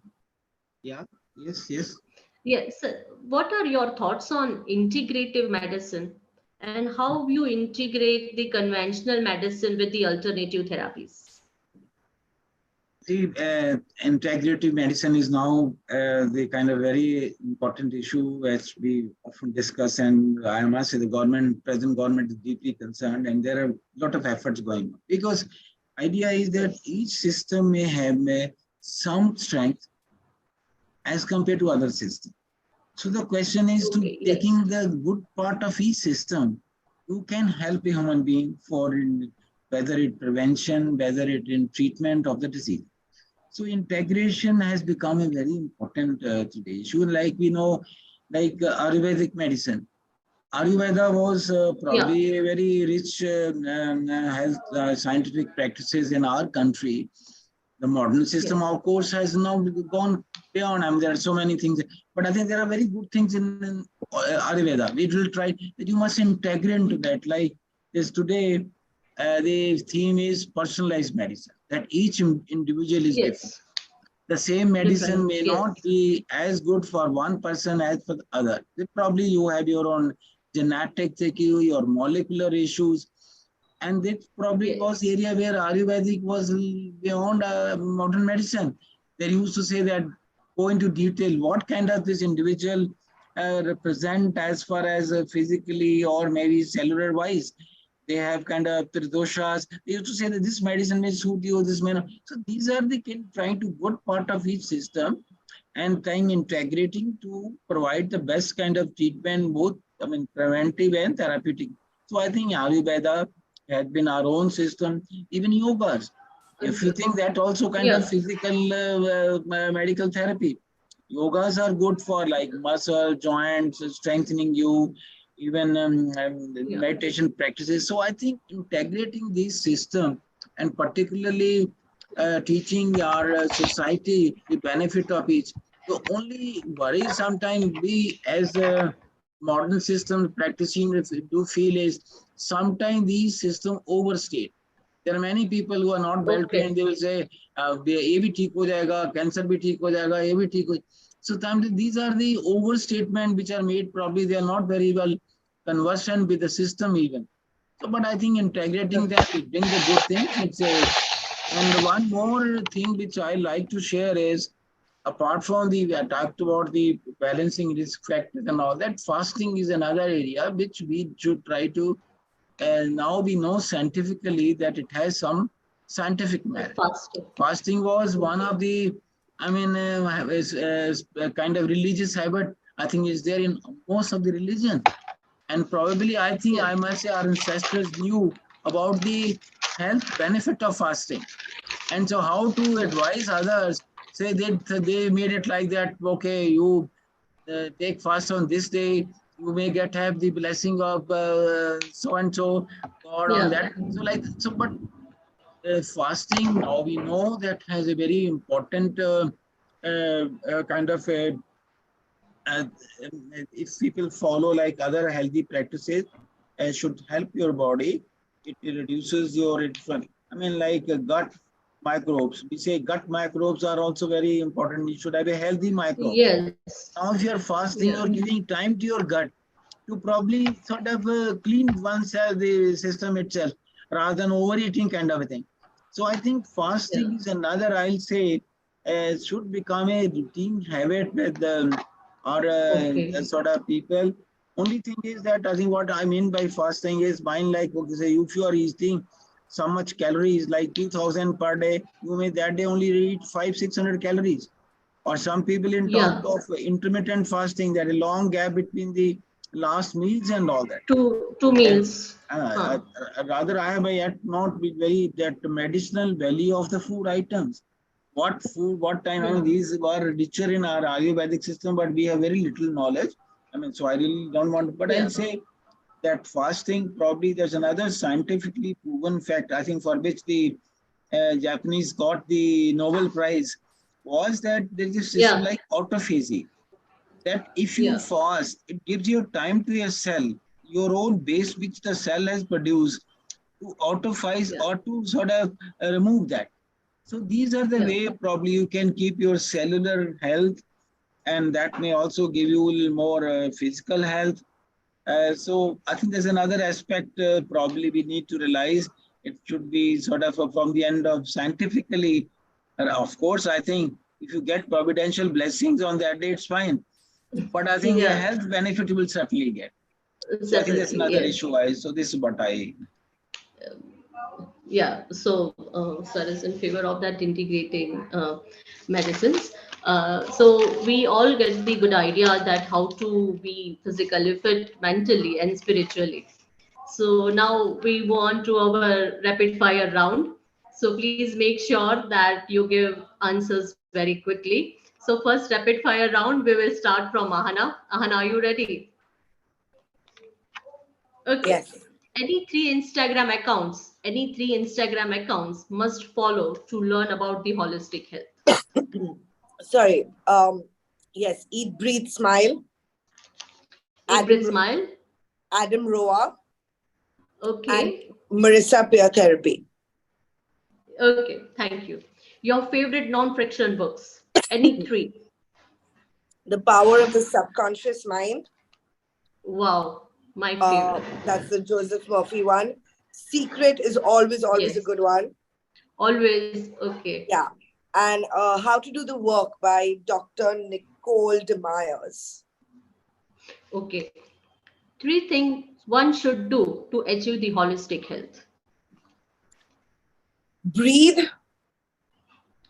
Speaker 4: Yeah. Yes, yes.
Speaker 2: Yes. Sir, what are your thoughts on integrative medicine and how you integrate the conventional medicine with the alternative therapies?
Speaker 4: See, integrative medicine is now the kind of very important issue as we often discuss, and I must say the present government is deeply concerned, and there are a lot of efforts going on because idea is that
Speaker 2: Yes.
Speaker 4: each system may have some strength as compared to other systems. So the question is to
Speaker 2: Okay, yes,
Speaker 4: taking the good part of each system, you can help a human being for whether it prevention, whether it in treatment of the disease. So integration has become a very important today issue. Like we know, like Ayurvedic medicine. Ayurveda was
Speaker 2: yeah,
Speaker 4: probably a very rich health scientific practices in our country. The modern system,
Speaker 2: yes,
Speaker 4: of course, has now gone beyond. I mean, there are so many things, but I think there are very good things in Ayurveda. We will try that you must integrate into that. Like this today, the theme is personalized medicine, that each individual is different.
Speaker 2: yes,
Speaker 4: The same medicine
Speaker 2: different,
Speaker 4: may
Speaker 2: yes,
Speaker 4: not be as good for one person as for the other. Probably you have your own genetic your molecular issues, and that probably was
Speaker 2: yes,
Speaker 4: area where Ayurvedic was beyond modern medicine. They used to say that go into detail what kind of this individual represent as far as physically or maybe cellular wise. They have kind of doshas. They used to say that this medicine may suit you, this may not. So these are the trying to good part of each system and trying integrating to provide the best kind of treatment, both I mean preventive and therapeutic. So I think Ayurveda has been our own system, even yogas. If you
Speaker 2: understood.
Speaker 4: think that also kind of
Speaker 2: Yeah,
Speaker 4: physical medical therapy, yogas are good for like muscle, joints, strengthening you, even
Speaker 2: yeah,
Speaker 4: meditation practices. So I think integrating these system and particularly teaching our society the benefit of each. The only worry sometimes we as a modern system practicing do feel is sometimes these systems overstate. There are many people who are not well
Speaker 2: okay,
Speaker 4: trained. They will say, "ये भी ठीक हो जाएगा, cancer भी ठीक हो जाएगा, ये भी ठीक हो." So sometimes these are the overstatement which are made. Probably they are not very well conversant with the system even. So, but I think integrating
Speaker 2: okay,
Speaker 4: them will bring the good things. It's a and one more thing which I like to share is apart from the I talked about the balancing risk factors and all that, fasting is another area which we should try to. And now we know scientifically that it has some scientific merit.
Speaker 2: faster,
Speaker 4: Fasting was one
Speaker 2: okay,
Speaker 4: of the, I mean, is a kind of religious habit. I think is there in most of the religion. And probably, I think
Speaker 2: yes,
Speaker 4: I must say our ancestors knew about the health benefit of fasting. And so how to
Speaker 2: yeah,
Speaker 4: advise others, say they made it like that, okay, you take fast on this day, you may get have the blessing of so and so God on
Speaker 2: yeah,
Speaker 4: that. So like so, but fasting now we know that has a very important kind of uh, if people follow like other healthy practices, should help your body. It reduces your I mean, like gut microbes. We say gut microbes are also very important. You should have a healthy microbes.
Speaker 2: yes,
Speaker 4: Now, if you're
Speaker 2: yeah,
Speaker 4: fasting, you're giving time to your gut to probably sort of clean oneself, the system itself, rather than overeating kind of a thing. So I think
Speaker 2: yeah,
Speaker 4: fasting is another, I'll say, should become a routine habit with our
Speaker 2: okay,
Speaker 4: sort of people. Only thing is that I think what I mean by fasting is mind like, okay, say if you are eating so much calories, like 2000 per day, you may that day only eat 500-600 calories. Or some people in talk
Speaker 2: yeah,
Speaker 4: of intermittent fasting, that a long gap between the last meals and all that.
Speaker 2: two
Speaker 4: And
Speaker 2: meals,
Speaker 4: rather, I have yet not been very that medicinal value of the food items. What food, what time? I
Speaker 2: yeah,
Speaker 4: mean, these were richer in our Ayurvedic system, but we have very little knowledge. I mean, so I really don't want. But I'll
Speaker 2: yeah,
Speaker 4: say that fasting probably there's another scientifically proven fact. I think for which the Japanese got the Nobel Prize was that there is a system
Speaker 2: yeah,
Speaker 4: like autophagy that if you
Speaker 2: yeah,
Speaker 4: fast, it gives you time to your cell, your own base which the cell has produced to autophaze
Speaker 2: yeah,
Speaker 4: or to sort of remove that. So these are the
Speaker 2: yeah,
Speaker 4: way probably you can keep your cellular health, and that may also give you a little more physical health. So I think there's another aspect probably we need to realize. It should be sort of from the end of scientifically. Of course, I think if you get providential blessings on that day, it's fine. But I think a
Speaker 2: yeah,
Speaker 4: health benefit you will certainly get. So I think that's
Speaker 2: separately,
Speaker 4: another
Speaker 2: yes.
Speaker 4: issue. So this is what I.
Speaker 2: Yeah, so sir is in favor of that integrating medicines. So we all get the good idea that how to be physically fit mentally and spiritually. So now we move on to our rapid fire round. So please make sure that you give answers very quickly. So first rapid fire round, we will start from Ahana. Ahana, are you ready? Okay.
Speaker 5: Yes.
Speaker 2: Any three Instagram accounts must follow to learn about the holistic health.
Speaker 5: Sorry. Yes. Eat, breathe, smile.
Speaker 2: Eat, breathe,
Speaker 5: Adam
Speaker 2: smile.
Speaker 5: Adam Roa and
Speaker 2: Okay.
Speaker 5: Marissa Peer Therapy.
Speaker 2: Okay. Thank you. Your favorite non-fiction books? Any three?
Speaker 5: The Power of the Subconscious Mind.
Speaker 2: Wow. My favorite.
Speaker 5: That's the Joseph Murphy one. Secret is always a
Speaker 2: Yes.
Speaker 5: good one.
Speaker 2: Always. Okay.
Speaker 5: Yeah. And How to Do the Work by Dr. Nicole DeMyers.
Speaker 2: Okay. Three things one should do to achieve the holistic health.
Speaker 5: Breathe.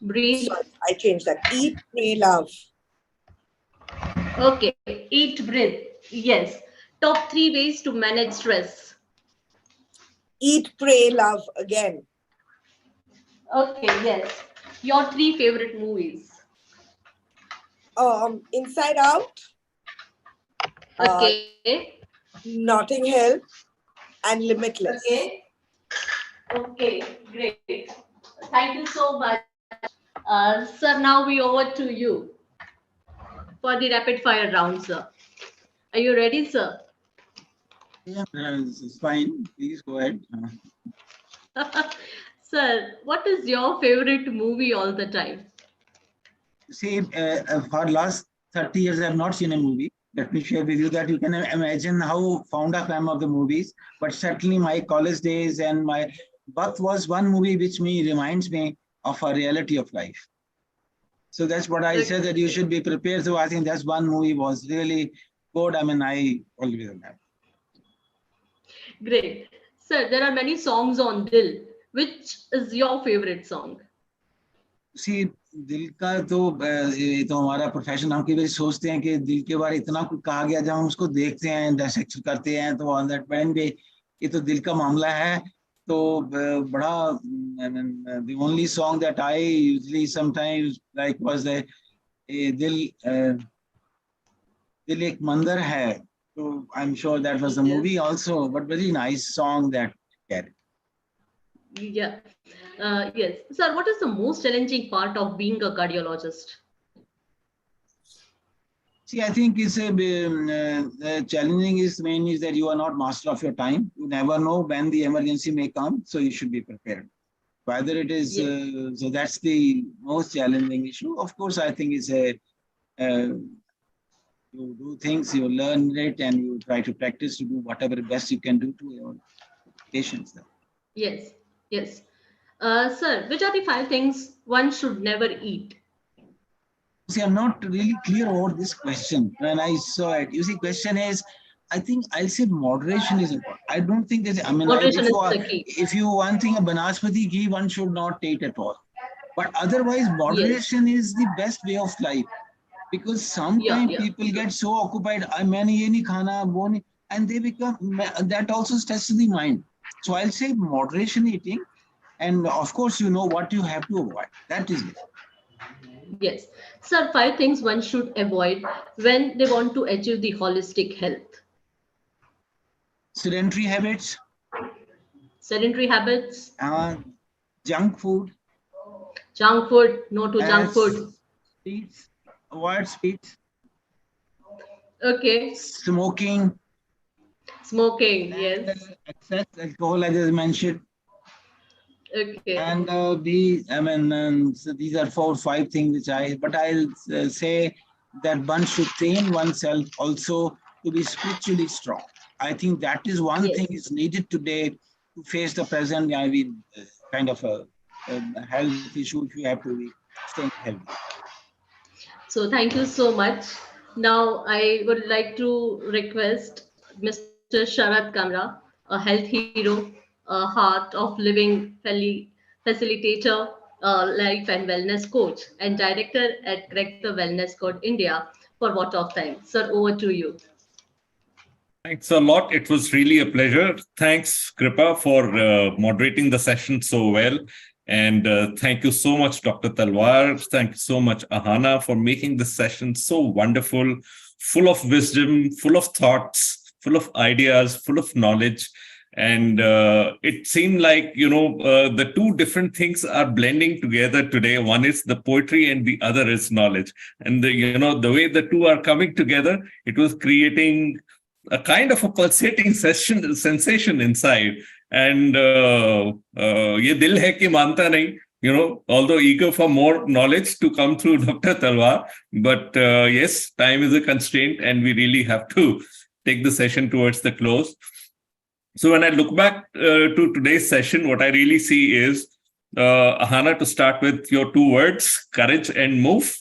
Speaker 2: Breathe.
Speaker 5: Sorry, I changed that. Eat, pray, love.
Speaker 2: Okay. Eat, breathe. Yes. Top three ways to manage stress.
Speaker 5: Eat, pray, love again.
Speaker 2: Okay. Yes. Your three favorite movies.
Speaker 5: Inside Out, uh,
Speaker 2: Okay.
Speaker 5: Notting Hill, and Limitless.
Speaker 2: Okay. Okay. Great. Thank you so much. Sir, now we over to you for the rapid fire round, sir. Are you ready, sir?
Speaker 4: Yeah, it's fine. Please go ahead.
Speaker 2: Sir, what is your favorite movie all the time?
Speaker 4: See, for last 30 years, I have not seen a movie. Let me share with you that you can imagine how fond I am of the movies. But certainly my college days and my birth was one movie which reminds me of a reality of life. So that's what I said, that you should be prepared. So I think that's one movie was really good. I mean, I always remember.
Speaker 2: Great. Sir, there are many songs on Dil. Which is your favorite song?
Speaker 4: सी दिल का तो ये तो हमारा profession, हम कई बार सोचते हैं कि दिल के बारे इतना कुछ कहा गया, जब हम उसको देखते हैं डायसेक्ट करते हैं तो ऑन दैट पॉइंट पे ये तो दिल का मामला है। तो बड़ा I mean the only song that I usually sometimes like was the दिल दिल एक मंदिर है। तो I am sure that was the movie also, but very nice song that carry.
Speaker 2: Yeah. Yes. Sir, what is the most challenging part of being a cardiologist?
Speaker 4: See, I think it's challenging is main is that you are not master of your time. You never know when the emergency may come, so you should be prepared. Whether it is,
Speaker 2: Yes.
Speaker 4: so that's the most challenging issue. Of course, I think it's you do things, you learn it, and you try to practice to do whatever best you can do to your patients.
Speaker 2: Yes. Yes. Sir, which are the five things one should never eat?
Speaker 4: See, I'm not really clear about this question when I saw it. You see, question is, I think I'll say moderation is important. I don't think there's, I mean,
Speaker 2: Moderation is the key.
Speaker 4: if you one thing, a banaspati ghee, one should not take at all. But otherwise,
Speaker 2: Yes.
Speaker 4: moderation is the best way of life. Because
Speaker 2: Yeah.
Speaker 4: sometimes
Speaker 2: Yeah.
Speaker 4: people get so occupied, I mean, ye nahi khana, wo nahi, and they become, that also stresses the mind. So I'll say moderation eating. And of course, you know what you have to avoid. That is it.
Speaker 2: Yes. Sir, five things one should avoid when they want to achieve the holistic health.
Speaker 4: Sedentary habits,
Speaker 2: Sedentary habits,
Speaker 4: junk food,
Speaker 2: junk food, no to junk food.
Speaker 4: sweets, avoid sweets,
Speaker 2: Okay.
Speaker 4: smoking,
Speaker 2: Smoking, yes.
Speaker 4: excess alcohol, as I mentioned,
Speaker 2: Okay.
Speaker 4: and so these are 4 or 5 things which but I'll say that one should train oneself also to be spiritually strong. I think that is one thing is needed today to face the present, kind of a health issue if you have to be staying healthy.
Speaker 2: So thank you so much. Now I would like to request Mr. Sharat Kamra, a health hero, a heart of living facilitator, life and wellness coach and director at Crack the Wellness Code India for What of Time. Sir, over to you.
Speaker 6: Thanks a lot. It was really a pleasure. Thanks, Kripa, for moderating the session so well. And thank you so much, Dr. Talwar. Thank you so much, Ahana, for making this session so wonderful, full of wisdom, full of thoughts, full of ideas, full of knowledge. And it seemed like, the two different things are blending together today. One is the poetry and the other is knowledge. And, the way the two are coming together, it was creating a kind of a pulsating sensation inside. And ye dil hai ki manta nahi, although eager for more knowledge to come through Dr. Talwar. But yes, time is a constraint and we really have to take the session towards the close. So when I look back to today's session, what I really see is, Ahana, to start with your two words, courage and move,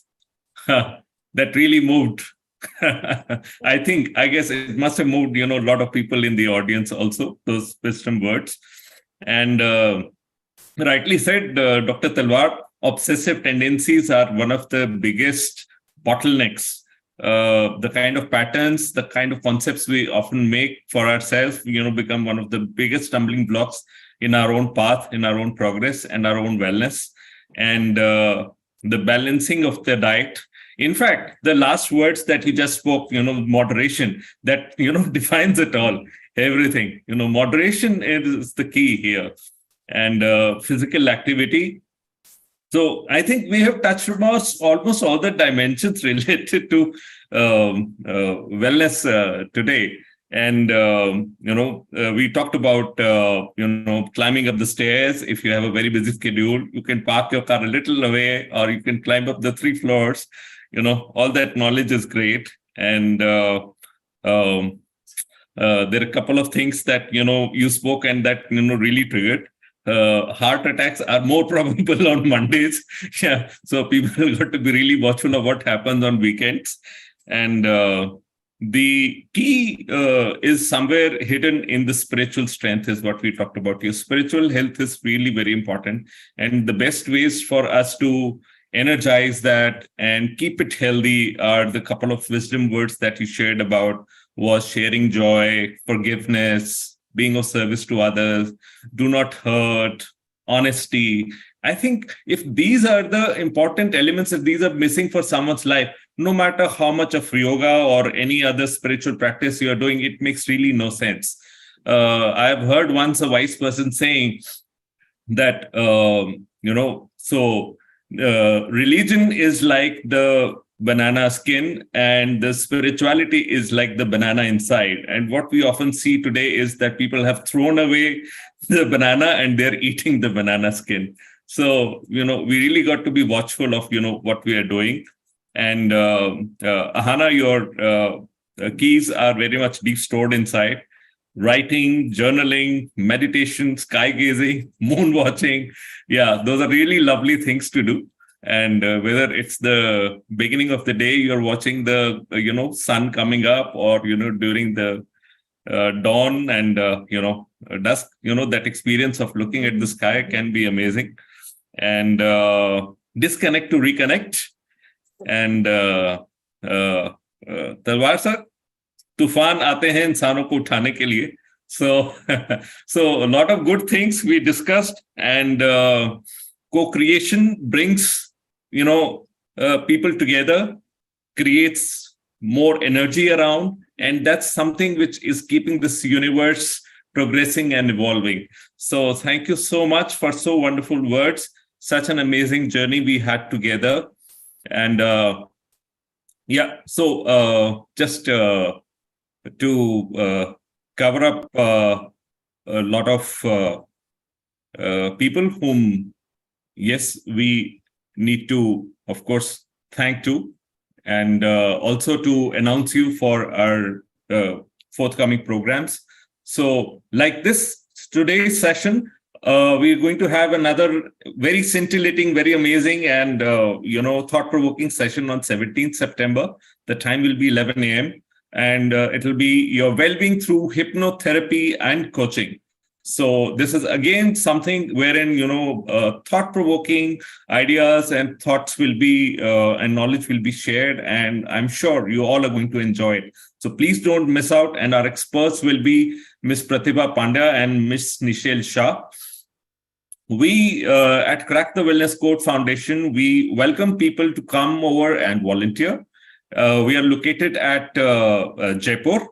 Speaker 6: that really moved. I guess it must have moved, a lot of people in the audience also, those wisdom words. And rightly said, Dr. Talwar, obsessive tendencies are one of the biggest bottlenecks. The kind of patterns, the kind of concepts we often make for ourselves, become one of the biggest stumbling blocks in our own path, in our own progress and our own wellness. And the balancing of the diet. In fact, the last words that you just spoke, moderation, that, defines it all, everything. Moderation is the key here. And physical activity. So I think we have touched almost all the dimensions related to wellness today. And, we talked about, climbing up the stairs. If you have a very busy schedule, you can park your car a little away or you can climb up the 3 floors. All that knowledge is great. And there are a couple of things that, you spoke and that, really triggered. Heart attacks are more probable on Mondays. Yeah. So people got to be really watchful of what happens on weekends. And the key is somewhere hidden in the spiritual strength is what we talked about. Your spiritual health is really very important. And the best ways for us to energize that and keep it healthy are the couple of wisdom words that you shared about was sharing joy, forgiveness, being of service to others, do not hurt, honesty. I think if these are the important elements, if these are missing for someone's life, no matter how much of yoga or any other spiritual practice you are doing, it makes really no sense. I have heard once a wise person saying that, religion is like the banana skin and the spirituality is like the banana inside. And what we often see today is that people have thrown away the banana and they're eating the banana skin. So, we really got to be watchful of, what we are doing. And Ahana, your keys are very much deep stored inside. Writing, journaling, meditation, sky gazing, moon watching. Yeah, those are really lovely things to do. And whether it's the beginning of the day, you're watching the, sun coming up or, during the dawn and, dusk, that experience of looking at the sky can be amazing. And disconnect to reconnect. And Talwar sir, तूफान आते हैं इंसानों को उठाने के लिए. So a lot of good things we discussed, and co-creation brings people together, creates more energy around, and that's something which is keeping this universe progressing and evolving. So thank you so much for so wonderful words. Such an amazing journey we had together. And just to cover up a lot of people whom, yes, we need to, of course, thank to, and also to announce you for our forthcoming programs. So like this, today's session, we're going to have another very scintillating, very amazing and, thought-provoking session on 17th September. The time will be 11 a.m. And it'll be your well-being through hypnotherapy and coaching. So this is again something wherein, thought-provoking ideas and thoughts will be and knowledge will be shared, and I'm sure you all are going to enjoy it. So please don't miss out. And our experts will be Ms. Pratibha Pandya and Ms. Nishel Shah. We at Crack the Wellness Code Foundation, we welcome people to come over and volunteer. We are located at Jaipur.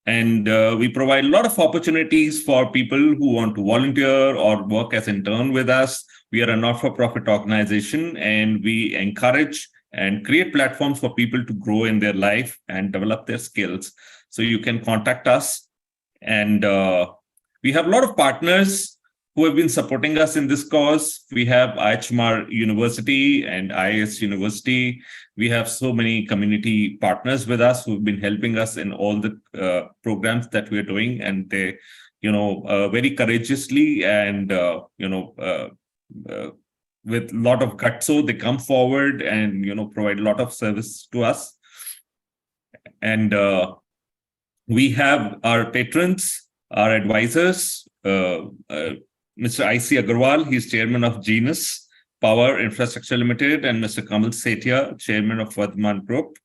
Speaker 6: And we provide a lot of opportunities for people who want to volunteer or work as intern with us. We are a not-for-profit organization, and we encourage and create platforms for people to grow in their life and develop their skills. So you can contact us. And we have a lot of partners who have been supporting us in this cause. We have IHMR University and IIS University. We have so many community partners with us who've been helping us in all the programs that we're doing. And they, very courageously and, with a lot of gutso, they come forward and, provide a lot of service to us. And we have our patrons, our advisors, Mr. I.C. Agarwal, he's chairman of Genus Power Infrastructure Limited, and Mr. Kamal Setia, chairman of Vardhman Group.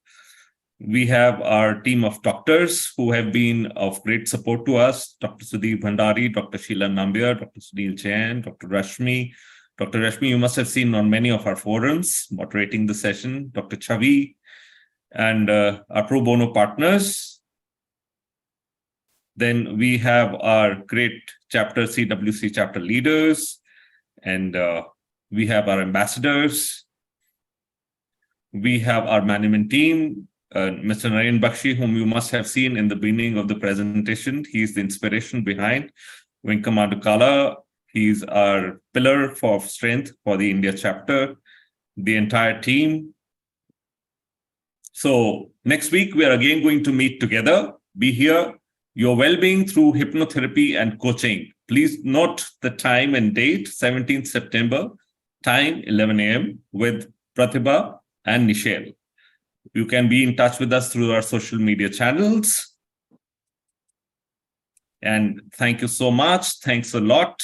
Speaker 6: We have our team of doctors who have been of great support to us: Dr. Sudeep Bhandari, Dr. Sheila Nambiar, Dr. Sunil Jain, Dr. Rashmi. Dr. Rashmi, you must have seen on many of our forums, moderating the session, Dr. Chavi, and our pro bono partners. Then we have our great chapter CWC chapter leaders, and we have our ambassadors. We have our management team, Mr. Naren Bakshi, whom you must have seen in the beginning of the presentation. He's the inspiration behind Wing Commander Kala. He's our pillar for strength for the India chapter, the entire team. So next week, we are again going to meet together. Be here. Your well-being through hypnotherapy and coaching. Please note the time and date, 17th September, time 11 a.m. with Pratibha and Nishel. You can be in touch with us through our social media channels. And thank you so much. Thanks a lot.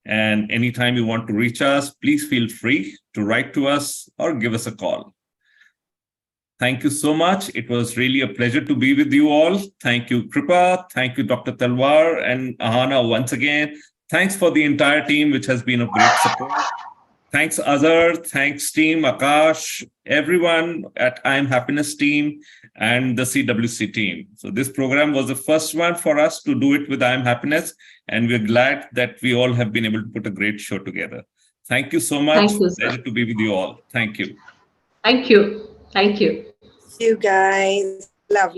Speaker 6: And anytime you want to reach us, please feel free to write to us or give us a call. Thank you so much. It was really a pleasure to be with you all. Thank you, Kripa. Thank you, Dr. Talwar and Ahana once again. Thanks for the entire team, which has been of great support. Thanks, Azhar. Thanks, team, Akash, everyone at I'm Happiness team and the CWC team. So this program was the first one for us to do it with I'm Happiness, and we're glad that we all have been able to put a great show together. Thank you so much.
Speaker 2: Thank you, sir.
Speaker 6: Pleasure to be with you all. Thank you.
Speaker 2: Thank you. Thank you.
Speaker 5: You guys. Lovely.